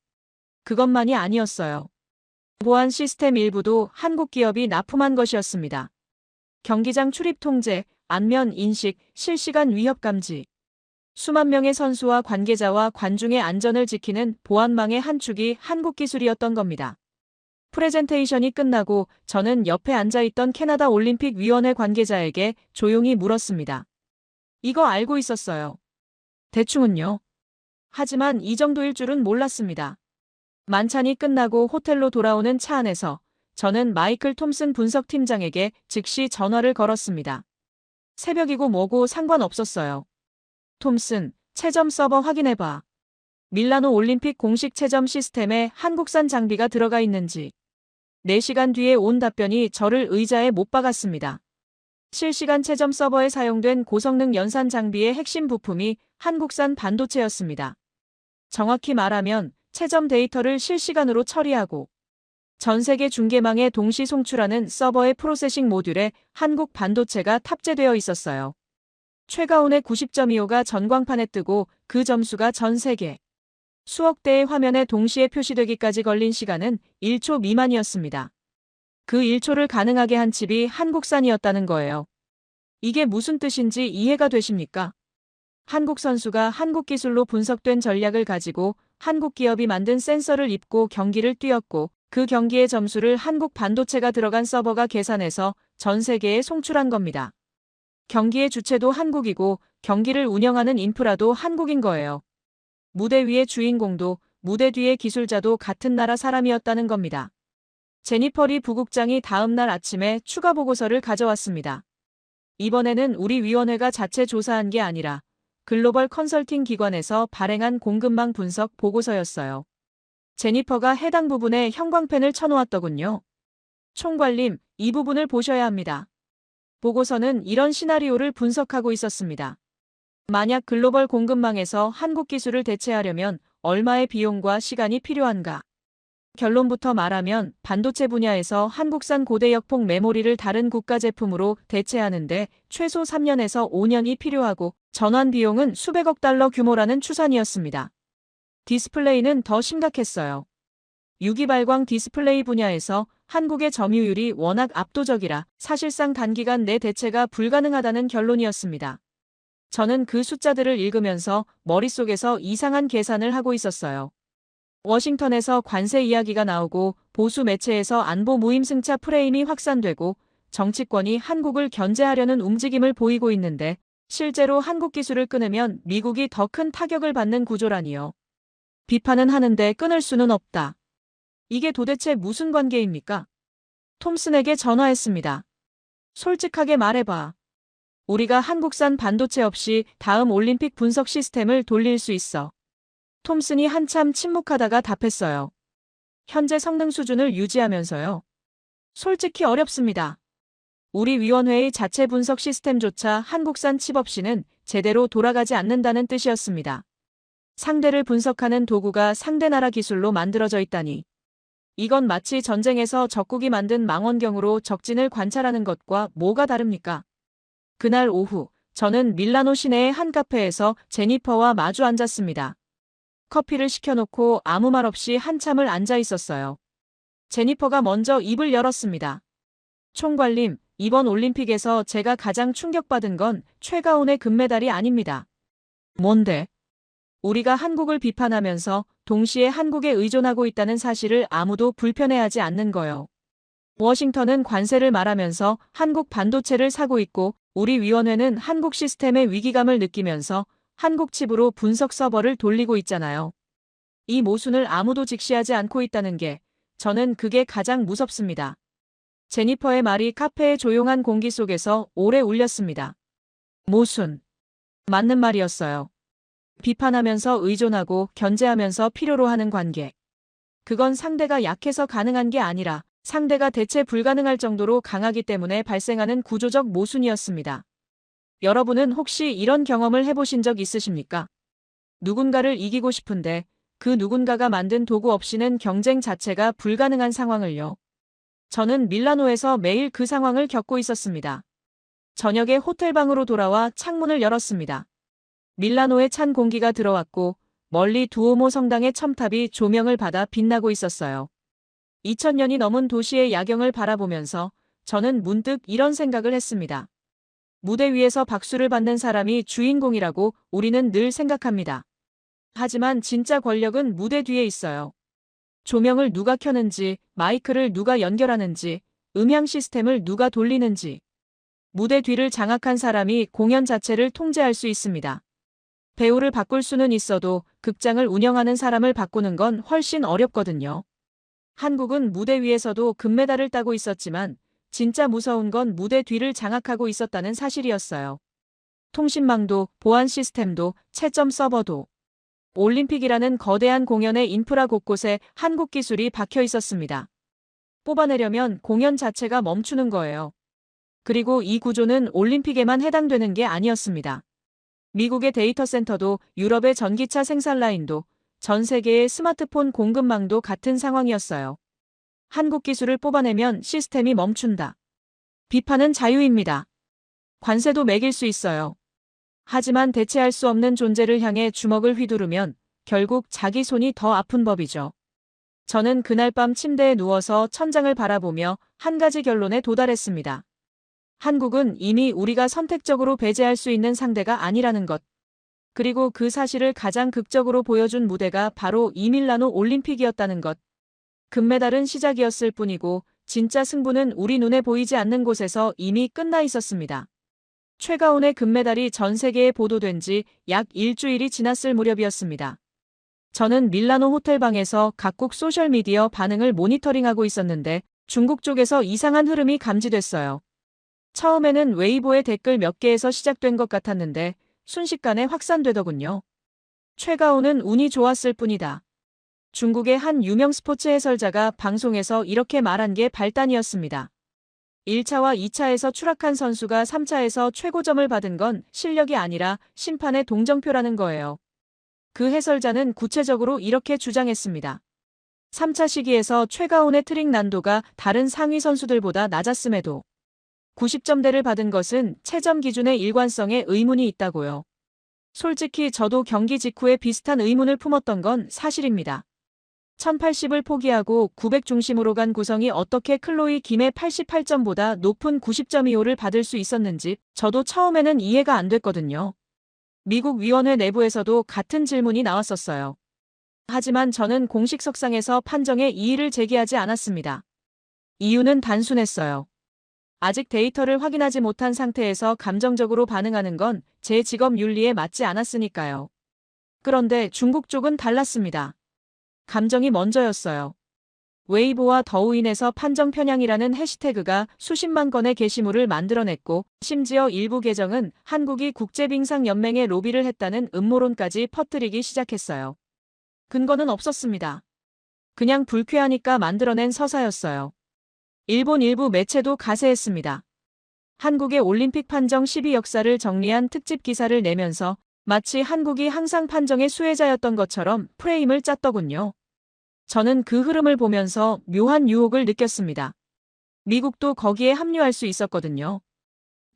Speaker 4: 그것만이 아니었어요. 보안 시스템 일부도 한국 기업이 납품한 것이었습니다. 경기장 출입 통제, 안면 인식, 실시간 위협 감지. 수만 명의 선수와 관계자와 관중의 안전을 지키는 보안망의 한 축이 한국 기술이었던 겁니다. 프레젠테이션이 끝나고 저는 옆에 앉아있던 캐나다 올림픽 위원회 관계자에게 조용히 물었습니다. 이거 알고 있었어요. 대충은요. 하지만 이 정도일 줄은 몰랐습니다. 만찬이 끝나고 호텔로 돌아오는 차 안에서 저는 마이클 톰슨 분석팀장에게 즉시 전화를 걸었습니다. 새벽이고 뭐고 상관없었어요. 톰슨, 채점 서버 확인해봐. 밀라노 올림픽 공식 채점 시스템에 한국산 장비가 들어가 있는지. 4시간 뒤에 온 답변이 저를 의자에 못 박았습니다. 실시간 채점 서버에 사용된 고성능 연산 장비의 핵심 부품이 한국산 반도체였습니다. 정확히 말하면 채점 데이터를 실시간으로 처리하고 전 세계 중계망에 동시 송출하는 서버의 프로세싱 모듈에 한국 반도체가 탑재되어 있었어요. 최가온의 90.25가 전광판에 뜨고 그 점수가 전 세계 수억 대의 화면에 동시에 표시되기까지 걸린 시간은 1초 미만이었습니다. 그 1초를 가능하게 한 칩이 한국산이었다는 거예요. 이게 무슨 뜻인지 이해가 되십니까? 한국 선수가 한국 기술로 분석된 전략을 가지고 한국 기업이 만든 센서를 입고 경기를 뛰었고 그 경기의 점수를 한국 반도체가 들어간 서버가 계산해서 전 세계에 송출한 겁니다. 경기의 주체도 한국이고 경기를 운영하는 인프라도 한국인 거예요. 무대 위의 주인공도 무대 뒤의 기술자도 같은 나라 사람이었다는 겁니다. 제니퍼 리 부국장이 다음 날 아침에 추가 보고서를 가져왔습니다. 이번에는 우리 위원회가 자체 조사한 게 아니라 글로벌 컨설팅 기관에서 발행한 공급망 분석 보고서였어요. 제니퍼가 해당 부분에 형광펜을 쳐놓았더군요. 총괄님, 이 부분을 보셔야 합니다. 보고서는 이런 시나리오를 분석하고 있었습니다. 만약 글로벌 공급망에서 한국 기술을 대체하려면 얼마의 비용과 시간이 필요한가? 결론부터 말하면 반도체 분야에서 한국산 고대역폭 메모리를 다른 국가 제품으로 대체하는데 최소 3년에서 5년이 필요하고 전환 비용은 수백억 달러 규모라는 추산이었습니다. 디스플레이는 더 심각했어요. 유기발광 디스플레이 분야에서 한국의 점유율이 워낙 압도적이라 사실상 단기간 내 대체가 불가능하다는 결론이었습니다. 저는 그 숫자들을 읽으면서 머릿속에서 이상한 계산을 하고 있었어요. 워싱턴에서 관세 이야기가 나오고 보수 매체에서 안보 무임승차 프레임이 확산되고 정치권이 한국을 견제하려는 움직임을 보이고 있는데 실제로 한국 기술을 끊으면 미국이 더 큰 타격을 받는 구조라니요. 비판은 하는데 끊을 수는 없다. 이게 도대체 무슨 관계입니까? 톰슨에게 전화했습니다. 솔직하게 말해봐. 우리가 한국산 반도체 없이 다음 올림픽 분석 시스템을 돌릴 수 있어. 톰슨이 한참 침묵하다가 답했어요. 현재 성능 수준을 유지하면서요. 솔직히 어렵습니다. 우리 위원회의 자체 분석 시스템조차 한국산 칩 없이는 제대로 돌아가지 않는다는 뜻이었습니다. 상대를 분석하는 도구가 상대 나라 기술로 만들어져 있다니. 이건 마치 전쟁에서 적국이 만든 망원경으로 적진을 관찰하는 것과 뭐가 다릅니까? 그날 오후, 저는 밀라노 시내의 한 카페에서 제니퍼와 마주 앉았습니다. 커피를 시켜놓고 아무 말 없이 한참을 앉아 있었어요. 제니퍼가 먼저 입을 열었습니다. 총괄님, 이번 올림픽에서 제가 가장 충격받은 건 최가온의 금메달이 아닙니다. 뭔데? 우리가 한국을 비판하면서 동시에 한국에 의존하고 있다는 사실을 아무도 불편해하지 않는 거요. 워싱턴은 관세를 말하면서 한국 반도체를 사고 있고 우리 위원회는 한국 시스템의 위기감을 느끼면서 한국 칩으로 분석 서버를 돌리고 있잖아요. 이 모순을 아무도 직시하지 않고 있다는 게 저는 그게 가장 무섭습니다. 제니퍼의 말이 카페의 조용한 공기 속에서 오래 울렸습니다. 모순. 맞는 말이었어요. 비판하면서 의존하고 견제하면서 필요로 하는 관계. 그건 상대가 약해서 가능한 게 아니라 상대가 대체 불가능할 정도로 강하기 때문에 발생하는 구조적 모순이었습니다. 여러분은 혹시 이런 경험을 해보신 적 있으십니까? 누군가를 이기고 싶은데 그 누군가가 만든 도구 없이는 경쟁 자체가 불가능한 상황을요. 저는 밀라노에서 매일 그 상황을 겪고 있었습니다. 저녁에 호텔방으로 돌아와 창문을 열었습니다. 밀라노에 찬 공기가 들어왔고 멀리 두오모 성당의 첨탑이 조명을 받아 빛나고 있었어요. 2000년이 넘은 도시의 야경을 바라보면서 저는 문득 이런 생각을 했습니다. 무대 위에서 박수를 받는 사람이 주인공이라고 우리는 늘 생각합니다. 하지만 진짜 권력은 무대 뒤에 있어요. 조명을 누가 켜는지, 마이크를 누가 연결하는지, 음향 시스템을 누가 돌리는지. 무대 뒤를 장악한 사람이 공연 자체를 통제할 수 있습니다. 배우를 바꿀 수는 있어도 극장을 운영하는 사람을 바꾸는 건 훨씬 어렵거든요. 한국은 무대 위에서도 금메달을 따고 있었지만 진짜 무서운 건 무대 뒤를 장악하고 있었다는 사실이었어요. 통신망도, 보안 시스템도, 채점 서버도. 올림픽이라는 거대한 공연의 인프라 곳곳에 한국 기술이 박혀 있었습니다. 뽑아내려면 공연 자체가 멈추는 거예요. 그리고 이 구조는 올림픽에만 해당되는 게 아니었습니다. 미국의 데이터 센터도 유럽의 전기차 생산 라인도 전 세계의 스마트폰 공급망도 같은 상황이었어요. 한국 기술을 뽑아내면 시스템이 멈춘다. 비판은 자유입니다. 관세도 매길 수 있어요. 하지만 대체할 수 없는 존재를 향해 주먹을 휘두르면 결국 자기 손이 더 아픈 법이죠. 저는 그날 밤 침대에 누워서 천장을 바라보며 한 가지 결론에 도달했습니다. 한국은 이미 우리가 선택적으로 배제할 수 있는 상대가 아니라는 것. 그리고 그 사실을 가장 극적으로 보여준 무대가 바로 이 밀라노 올림픽이었다는 것. 금메달은 시작이었을 뿐이고 진짜 승부는 우리 눈에 보이지 않는 곳에서 이미 끝나 있었습니다. 최가온의 금메달이 전 세계에 보도된 지 약 일주일이 지났을 무렵이었습니다. 저는 밀라노 호텔방에서 각국 소셜미디어 반응을 모니터링하고 있었는데 중국 쪽에서 이상한 흐름이 감지됐어요. 처음에는 웨이보의 댓글 몇 개에서 시작된 것 같았는데 순식간에 확산되더군요. 최가온은 운이 좋았을 뿐이다. 중국의 한 유명 스포츠 해설자가 방송에서 이렇게 말한 게 발단이었습니다. 1차와 2차에서 추락한 선수가 3차에서 최고점을 받은 건 실력이 아니라 심판의 동정표라는 거예요. 그 해설자는 구체적으로 이렇게 주장했습니다. 3차 시기에서 최가온의 트릭 난도가 다른 상위 선수들보다 낮았음에도 90점대를 받은 것은 채점 기준의 일관성에 의문이 있다고요. 솔직히 저도 경기 직후에 비슷한 의문을 품었던 건 사실입니다. 1080을 포기하고 900 중심으로 간 구성이 어떻게 클로이 김의 88점보다 높은 90.25를 받을 수 있었는지 저도 처음에는 이해가 안 됐거든요. 미국 위원회 내부에서도 같은 질문이 나왔었어요. 하지만 저는 공식 석상에서 판정에 이의를 제기하지 않았습니다. 이유는 단순했어요. 아직 데이터를 확인하지 못한 상태에서 감정적으로 반응하는 건 제 직업 윤리에 맞지 않았으니까요. 그런데 중국 쪽은 달랐습니다. 감정이 먼저였어요. 웨이보와 더우인에서 판정 편향이라는 해시태그가 수십만 건의 게시물을 만들어냈고 심지어 일부 계정은 한국이 국제빙상연맹에 로비를 했다는 음모론까지 퍼뜨리기 시작했어요. 근거는 없었습니다. 그냥 불쾌하니까 만들어낸 서사였어요. 일본 일부 매체도 가세했습니다. 한국의 올림픽 판정 12 역사를 정리한 특집 기사를 내면서 마치 한국이 항상 판정의 수혜자였던 것처럼 프레임을 짰더군요. 저는 그 흐름을 보면서 묘한 유혹을 느꼈습니다. 미국도 거기에 합류할 수 있었거든요.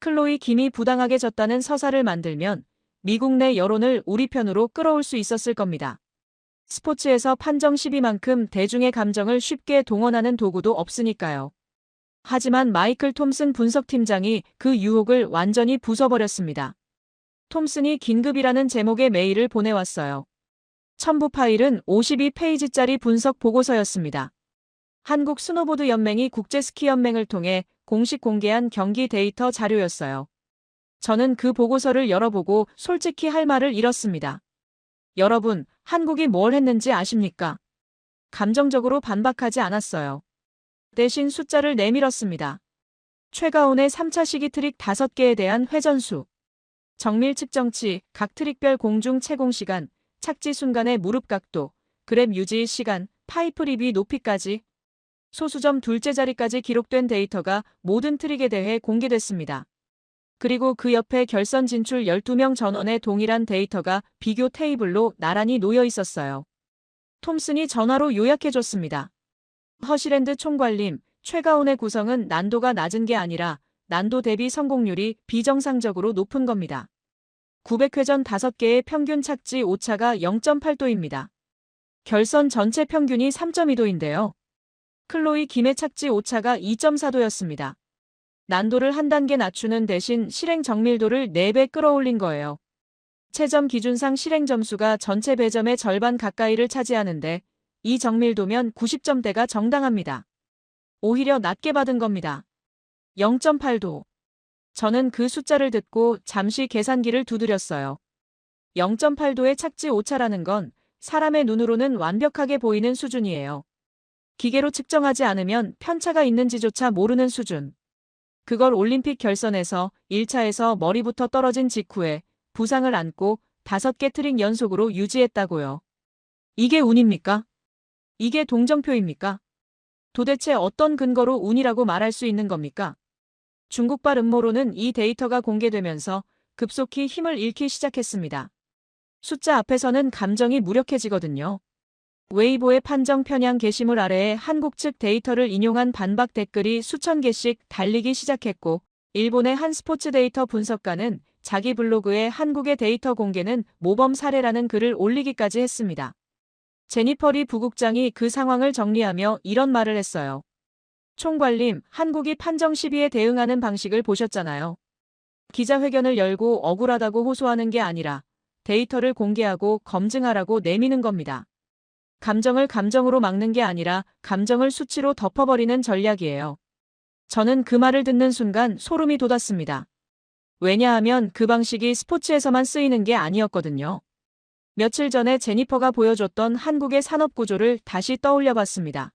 Speaker 4: 클로이 김이 부당하게 졌다는 서사를 만들면 미국 내 여론을 우리 편으로 끌어올 수 있었을 겁니다. 스포츠에서 판정 시비만큼 대중의 감정을 쉽게 동원하는 도구도 없으니까요. 하지만 마이클 톰슨 분석팀장이 그 유혹을 완전히 부숴버렸습니다. 톰슨이 긴급이라는 제목의 메일을 보내왔어요. 첨부 파일은 52페이지짜리 분석 보고서였습니다. 한국 스노보드 연맹이 국제스키 연맹을 통해 공식 공개한 경기 데이터 자료였어요. 저는 그 보고서를 열어보고 솔직히 할 말을 잃었습니다. 여러분, 한국이 뭘 했는지 아십니까? 감정적으로 반박하지 않았어요. 대신 숫자를 내밀었습니다. 최가온의 3차 시기 트릭 5개에 대한 회전수, 정밀 측정치, 각 트릭별 공중 채공 시간, 착지 순간의 무릎 각도, 그랩 유지 시간, 파이프 리비 높이까지 소수점 둘째 자리까지 기록된 데이터가 모든 트릭에 대해 공개됐습니다. 그리고 그 옆에 결선 진출 12명 전원의 동일한 데이터가 비교 테이블로 나란히 놓여 있었어요. 톰슨이 전화로 요약해줬습니다. 허시랜드 총괄님, 최가온의 구성은 난도가 낮은 게 아니라 난도 대비 성공률이 비정상적으로 높은 겁니다. 900회전 5개의 평균 착지 오차가 0.8도입니다. 결선 전체 평균이 3.2도인데요. 클로이 김의 착지 오차가 2.4도였습니다. 난도를 한 단계 낮추는 대신 실행 정밀도를 4배 끌어올린 거예요. 채점 기준상 실행 점수가 전체 배점의 절반 가까이를 차지하는데 이 정밀도면 90점대가 정당합니다. 오히려 낮게 받은 겁니다. 0.8도. 저는 그 숫자를 듣고 잠시 계산기를 두드렸어요. 0.8도의 착지 오차라는 건 사람의 눈으로는 완벽하게 보이는 수준이에요. 기계로 측정하지 않으면 편차가 있는지조차 모르는 수준. 그걸 올림픽 결선에서 1차에서 머리부터 떨어진 직후에 부상을 안고 5개 트릭 연속으로 유지했다고요. 이게 운입니까? 이게 동정표입니까? 도대체 어떤 근거로 운이라고 말할 수 있는 겁니까? 중국발 음모론은 이 데이터가 공개되면서 급속히 힘을 잃기 시작했습니다. 숫자 앞에서는 감정이 무력해지거든요. 웨이보의 판정 편향 게시물 아래에 한국 측 데이터를 인용한 반박 댓글이 수천 개씩 달리기 시작했고, 일본의 한 스포츠 데이터 분석가는 자기 블로그에 한국의 데이터 공개는 모범 사례라는 글을 올리기까지 했습니다. 제니퍼 리 부국장이 그 상황을 정리하며 이런 말을 했어요. 총괄님, 한국이 판정 시비에 대응하는 방식을 보셨잖아요. 기자회견을 열고 억울하다고 호소하는 게 아니라 데이터를 공개하고 검증하라고 내미는 겁니다. 감정을 감정으로 막는 게 아니라 감정을 수치로 덮어버리는 전략이에요. 저는 그 말을 듣는 순간 소름이 돋았습니다. 왜냐하면 그 방식이 스포츠에서만 쓰이는 게 아니었거든요. 며칠 전에 제니퍼가 보여줬던 한국의 산업 구조를 다시 떠올려 봤습니다.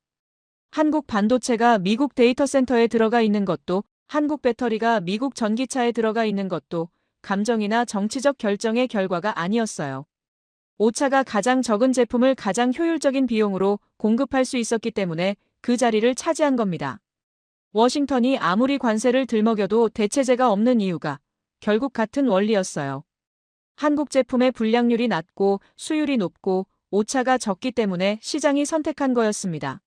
Speaker 4: 한국 반도체가 미국 데이터 센터에 들어가 있는 것도, 한국 배터리가 미국 전기차에 들어가 있는 것도 감정이나 정치적 결정의 결과가 아니었어요. 오차가 가장 적은 제품을 가장 효율적인 비용으로 공급할 수 있었기 때문에 그 자리를 차지한 겁니다. 워싱턴이 아무리 관세를 들먹여도 대체제가 없는 이유가 결국 같은 원리였어요. 한국 제품의 불량률이 낮고 수율이 높고 오차가 적기 때문에 시장이 선택한 거였습니다.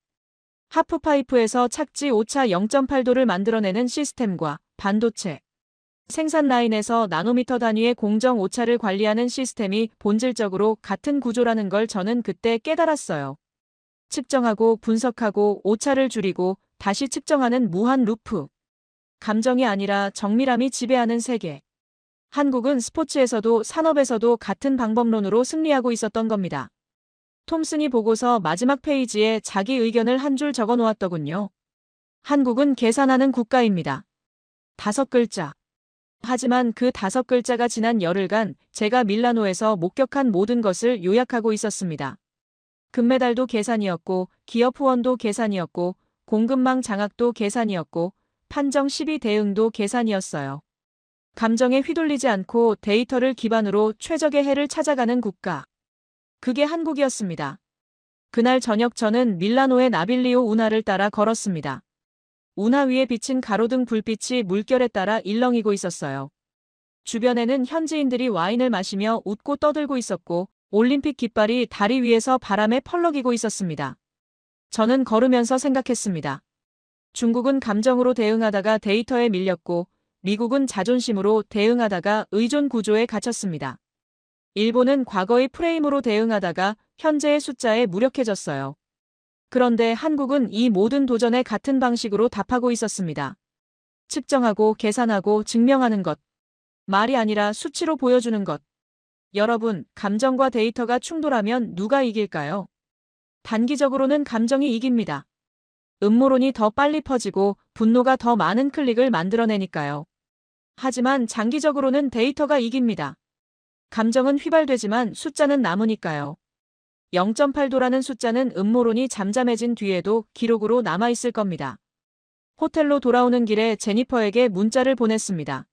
Speaker 4: 하프파이프에서 착지 오차 0.8도를 만들어내는 시스템과 반도체, 생산 라인에서 나노미터 단위의 공정 오차를 관리하는 시스템이 본질적으로 같은 구조라는 걸 저는 그때 깨달았어요. 측정하고 분석하고 오차를 줄이고 다시 측정하는 무한 루프. 감정이 아니라 정밀함이 지배하는 세계. 한국은 스포츠에서도 산업에서도 같은 방법론으로 승리하고 있었던 겁니다. 톰슨이 보고서 마지막 페이지에 자기 의견을 한 줄 적어 놓았더군요. 한국은 계산하는 국가입니다. 5글자. 하지만 그 5글자가 지난 열흘간 제가 밀라노에서 목격한 모든 것을 요약하고 있었습니다. 금메달도 계산이었고, 기업 후원도 계산이었고, 공급망 장악도 계산이었고, 판정 시비 대응도 계산이었어요. 감정에 휘둘리지 않고 데이터를 기반으로 최적의 해를 찾아가는 국가. 그게 한국이었습니다. 그날 저녁 저는 밀라노의 나빌리오 운하를 따라 걸었습니다. 운하 위에 비친 가로등 불빛이 물결에 따라 일렁이고 있었어요. 주변에는 현지인들이 와인을 마시며 웃고 떠들고 있었고 올림픽 깃발이 다리 위에서 바람에 펄럭이고 있었습니다. 저는 걸으면서 생각했습니다. 중국은 감정으로 대응하다가 데이터에 밀렸고 미국은 자존심으로 대응하다가 의존 구조에 갇혔습니다. 일본은 과거의 프레임으로 대응하다가 현재의 숫자에 무력해졌어요. 그런데 한국은 이 모든 도전에 같은 방식으로 답하고 있었습니다. 측정하고 계산하고 증명하는 것. 말이 아니라 수치로 보여주는 것. 여러분, 감정과 데이터가 충돌하면 누가 이길까요? 단기적으로는 감정이 이깁니다. 음모론이 더 빨리 퍼지고 분노가 더 많은 클릭을 만들어내니까요. 하지만 장기적으로는 데이터가 이깁니다. 감정은 휘발되지만 숫자는 남으니까요. 0.8도라는 숫자는 음모론이 잠잠해진 뒤에도 기록으로 남아있을 겁니다. 호텔로 돌아오는 길에 제니퍼에게 문자를 보냈습니다.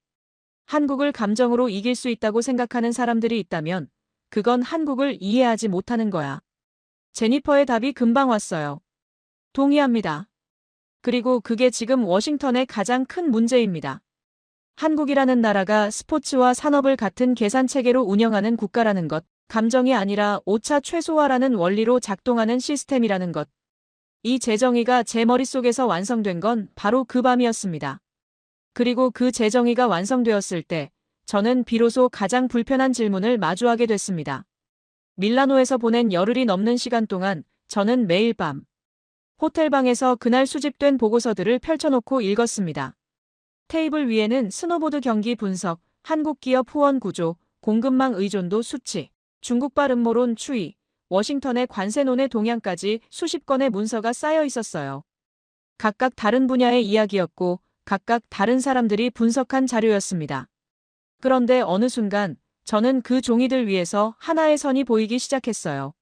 Speaker 4: 한국을 감정으로 이길 수 있다고 생각하는 사람들이 있다면 그건 한국을 이해하지 못하는 거야. 제니퍼의 답이 금방 왔어요. 동의합니다. 그리고 그게 지금 워싱턴의 가장 큰 문제입니다. 한국이라는 나라가 스포츠와 산업을 같은 계산 체계로 운영하는 국가라는 것, 감정이 아니라 오차 최소화라는 원리로 작동하는 시스템이라는 것. 이 재정의가 제 머릿속에서 완성된 건 바로 그 밤이었습니다. 그리고 그 재정의가 완성되었을 때 저는 비로소 가장 불편한 질문을 마주하게 됐습니다. 밀라노에서 보낸 열흘이 넘는 시간 동안 저는 매일 밤 호텔방에서 그날 수집된 보고서들을 펼쳐놓고 읽었습니다. 테이블 위에는 스노보드 경기 분석, 한국 기업 후원 구조, 공급망 의존도 수치, 중국발 음모론 추이, 워싱턴의 관세 논의 동향까지 수십 건의 문서가 쌓여 있었어요. 각각 다른 분야의 이야기였고 각각 다른 사람들이 분석한 자료였습니다. 그런데 어느 순간 저는 그 종이들 위에서 하나의 선이 보이기 시작했어요.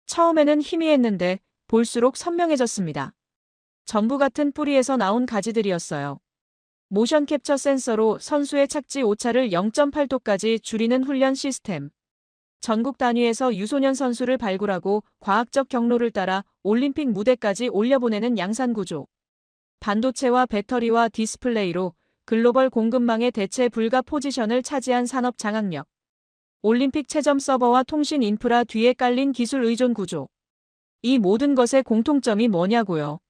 Speaker 4: 처음에는 희미했는데 볼수록 선명해졌습니다. 전부 같은 뿌리에서 나온 가지들이었어요. 모션 캡처 센서로 선수의 착지 오차를 0.8도까지 줄이는 훈련 시스템. 전국 단위에서 유소년 선수를 발굴하고 과학적 경로를 따라 올림픽 무대까지 올려보내는 양산 구조. 반도체와 배터리와 디스플레이로 글로벌 공급망의 대체 불가 포지션을 차지한 산업 장악력. 올림픽 체점 서버와 통신 인프라 뒤에 깔린 기술 의존 구조. 이 모든 것의 공통점이 뭐냐고요?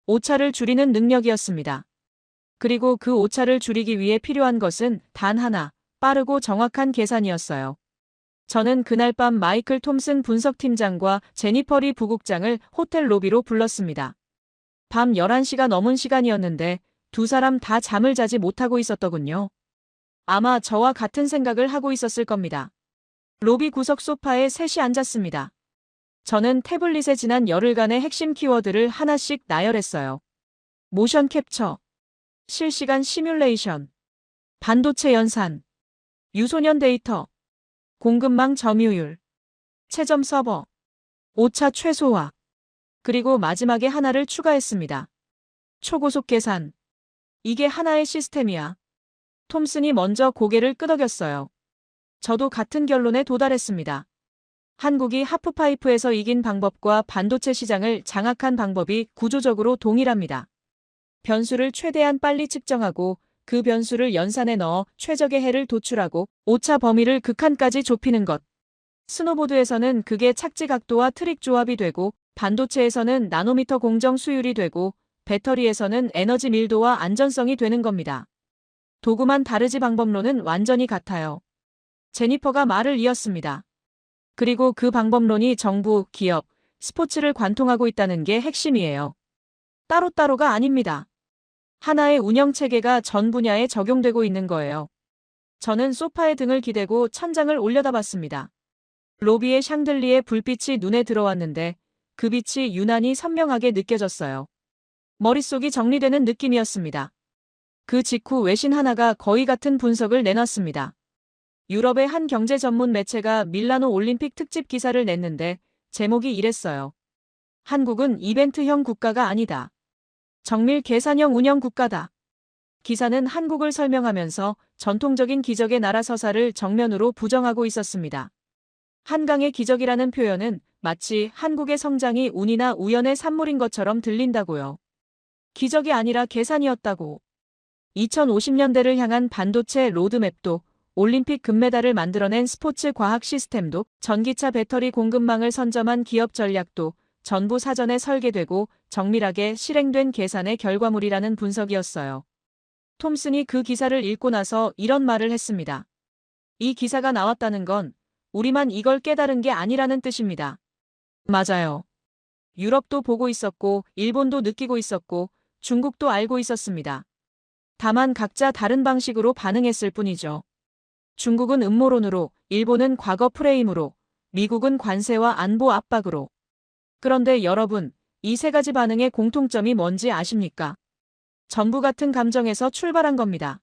Speaker 4: 오차를 줄이는 능력이었습니다. 그리고 그 오차를 줄이기 위해 필요한 것은 단 하나, 빠르고 정확한 계산이었어요. 저는 그날 밤 마이클 톰슨 분석팀장과 제니퍼 리 부국장을 호텔 로비로 불렀습니다. 밤 11시가 넘은 시간이었는데 두 사람 다 잠을 자지 못하고 있었더군요. 아마 저와 같은 생각을 하고 있었을 겁니다. 로비 구석 소파에 셋이 앉았습니다. 저는 태블릿에 지난 열흘간의 핵심 키워드를 하나씩 나열했어요. 모션 캡처, 실시간 시뮬레이션, 반도체 연산, 유소년 데이터, 공급망 점유율, 체점 서버, 오차 최소화, 그리고 마지막에 하나를 추가했습니다. 초고속 계산. 이게 하나의 시스템이야. 톰슨이 먼저 고개를 끄덕였어요. 저도 같은 결론에 도달했습니다. 한국이 하프파이프에서 이긴 방법과 반도체 시장을 장악한 방법이 구조적으로 동일합니다. 변수를 최대한 빨리 측정하고 그 변수를 연산에 넣어 최적의 해를 도출하고 오차 범위를 극한까지 좁히는 것. 스노보드에서는 그게 착지 각도와 트릭 조합이 되고 반도체에서는 나노미터 공정 수율이 되고 배터리에서는 에너지 밀도와 안전성이 되는 겁니다. 도구만 다르지 방법론은 완전히 같아요. 제니퍼가 말을 이었습니다. 그리고 그 방법론이 정부, 기업, 스포츠를 관통하고 있다는 게 핵심이에요. 따로따로가 아닙니다. 하나의 운영체계가 전 분야에 적용되고 있는 거예요. 저는 소파에 등을 기대고 천장을 올려다봤습니다. 로비의 샹들리에 불빛이 눈에 들어왔는데 그 빛이 유난히 선명하게 느껴졌어요. 머릿속이 정리되는 느낌이었습니다. 그 직후 외신 하나가 거의 같은 분석을 내놨습니다. 유럽의 한 경제 전문 매체가 밀라노 올림픽 특집 기사를 냈는데 제목이 이랬어요. 한국은 이벤트형 국가가 아니다. 정밀 계산형 운영 국가다. 기사는 한국을 설명하면서 전통적인 기적의 나라 서사를 정면으로 부정하고 있었습니다. 한강의 기적이라는 표현은 마치 한국의 성장이 운이나 우연의 산물인 것처럼 들린다고요. 기적이 아니라 계산이었다고. 2050년대를 향한 반도체 로드맵도 올림픽 금메달을 만들어낸 스포츠 과학 시스템도 전기차 배터리 공급망을 선점한 기업 전략도 전부 사전에 설계되고 정밀하게 실행된 계산의 결과물이라는 분석이었어요. 톰슨이 그 기사를 읽고 나서 이런 말을 했습니다. 이 기사가 나왔다는 건 우리만 이걸 깨달은 게 아니라는 뜻입니다. 맞아요. 유럽도 보고 있었고 일본도 느끼고 있었고 중국도 알고 있었습니다. 다만 각자 다른 방식으로 반응했을 뿐이죠. 중국은 음모론으로, 일본은 과거 프레임으로, 미국은 관세와 안보 압박으로. 그런데 여러분, 이 세 가지 반응의 공통점이 뭔지 아십니까? 전부 같은 감정에서 출발한 겁니다.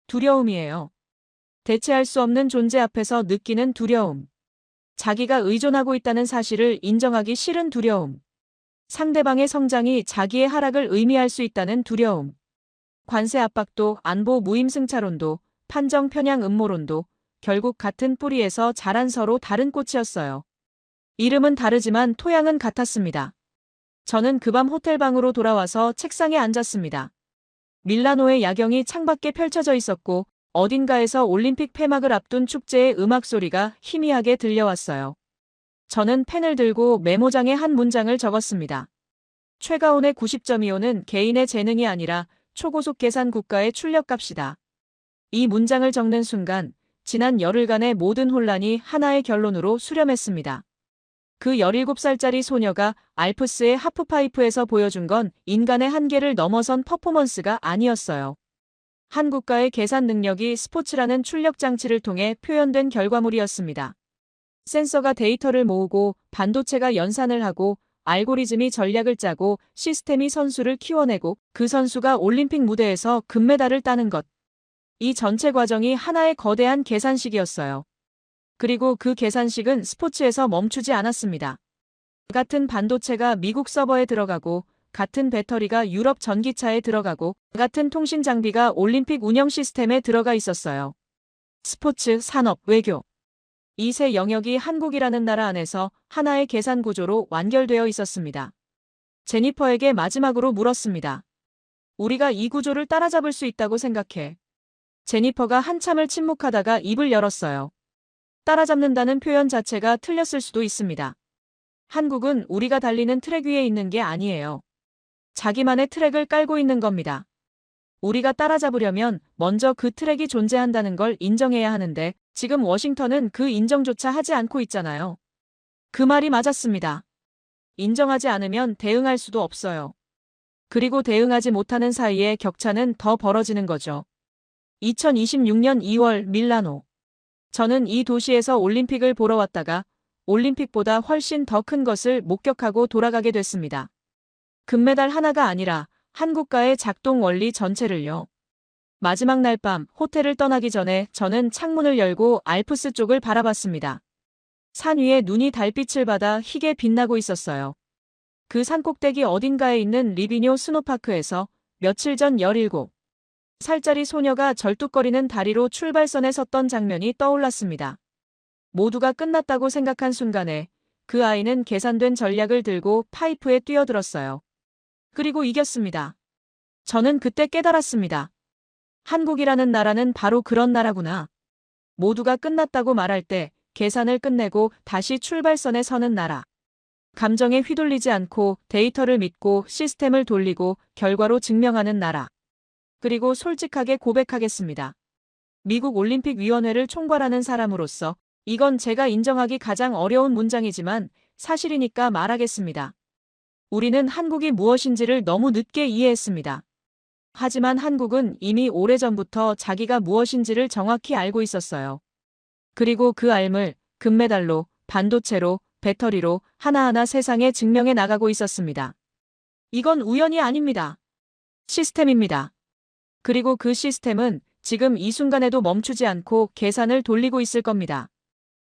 Speaker 4: 두려움이에요. 대체할 수 없는 존재 앞에서 느끼는 두려움. 자기가 의존하고 있다는 사실을 인정하기 싫은 두려움. 상대방의 성장이 자기의 하락을 의미할 수 있다는 두려움. 관세 압박도 안보 무임승차론도 판정 편향 음모론도 결국 같은 뿌리에서 자란 서로 다른 꽃이었어요. 이름은 다르지만 토양은 같았습니다. 저는 그 밤 호텔방으로 돌아와서 책상에 앉았습니다. 밀라노의 야경이 창밖에 펼쳐져 있었고 어딘가에서 올림픽 폐막을 앞둔 축제의 음악 소리가 희미하게 들려왔어요. 저는 펜을 들고 메모장에 한 문장을 적었습니다. 최가온의 90.25는 개인의 재능이 아니라 초고속 계산 국가의 출력값이다. 이 문장을 적는 순간 지난 열흘간의 모든 혼란이 하나의 결론으로 수렴했습니다. 그 17살짜리 소녀가 알프스의 하프파이프에서 보여준 건 인간의 한계를 넘어선 퍼포먼스가 아니었어요. 한 국가의 계산 능력이 스포츠라는 출력 장치를 통해 표현된 결과물이었습니다. 센서가 데이터를 모으고 반도체가 연산을 하고 알고리즘이 전략을 짜고 시스템이 선수를 키워내고 그 선수가 올림픽 무대에서 금메달을 따는 것. 이 전체 과정이 하나의 거대한 계산식이었어요. 그리고 그 계산식은 스포츠에서 멈추지 않았습니다. 같은 반도체가 미국 서버에 들어가고 같은 배터리가 유럽 전기차에 들어가고 같은 통신 장비가 올림픽 운영 시스템에 들어가 있었어요. 스포츠, 산업, 외교. 이 세 영역이 한국이라는 나라 안에서 하나의 계산 구조로 완결되어 있었습니다. 제니퍼에게 마지막으로 물었습니다. 우리가 이 구조를 따라잡을 수 있다고 생각해. 제니퍼가 한참을 침묵하다가 입을 열었어요. 따라잡는다는 표현 자체가 틀렸을 수도 있습니다. 한국은 우리가 달리는 트랙 위에 있는 게 아니에요. 자기만의 트랙을 깔고 있는 겁니다. 우리가 따라잡으려면 먼저 그 트랙이 존재한다는 걸 인정해야 하는데 지금 워싱턴은 그 인정조차 하지 않고 있잖아요. 그 말이 맞았습니다. 인정하지 않으면 대응할 수도 없어요. 그리고 대응하지 못하는 사이에 격차는 더 벌어지는 거죠. 2026년 2월 밀라노. 저는 이 도시에서 올림픽을 보러 왔다가 올림픽보다 훨씬 더 큰 것을 목격하고 돌아가게 됐습니다. 금메달 하나가 아니라 한 국가의 작동 원리 전체를요. 마지막 날 밤 호텔을 떠나기 전에 저는 창문을 열고 알프스 쪽을 바라봤습니다. 산 위에 눈이 달빛을 받아 희게 빛나고 있었어요. 그 산꼭대기 어딘가에 있는 리비뇨 스노파크에서 며칠 전 17살짜리 소녀가 절뚝거리는 다리로 출발선에 섰던 장면이 떠올랐습니다. 모두가 끝났다고 생각한 순간에 그 아이는 계산된 전략을 들고 파이프에 뛰어들었어요. 그리고 이겼습니다. 저는 그때 깨달았습니다. 한국이라는 나라는 바로 그런 나라구나. 모두가 끝났다고 말할 때 계산을 끝내고 다시 출발선에 서는 나라. 감정에 휘둘리지 않고 데이터를 믿고 시스템을 돌리고 결과로 증명하는 나라. 그리고 솔직하게 고백하겠습니다. 미국 올림픽위원회를 총괄하는 사람으로서 이건 제가 인정하기 가장 어려운 문장이지만 사실이니까 말하겠습니다. 우리는 한국이 무엇인지를 너무 늦게 이해했습니다. 하지만 한국은 이미 오래전부터 자기가 무엇인지를 정확히 알고 있었어요. 그리고 그 알을 금메달로, 반도체로, 배터리로 하나하나 세상에 증명해 나가고 있었습니다. 이건 우연이 아닙니다. 시스템입니다. 그리고 그 시스템은 지금 이 순간에도 멈추지 않고 계산을 돌리고 있을 겁니다.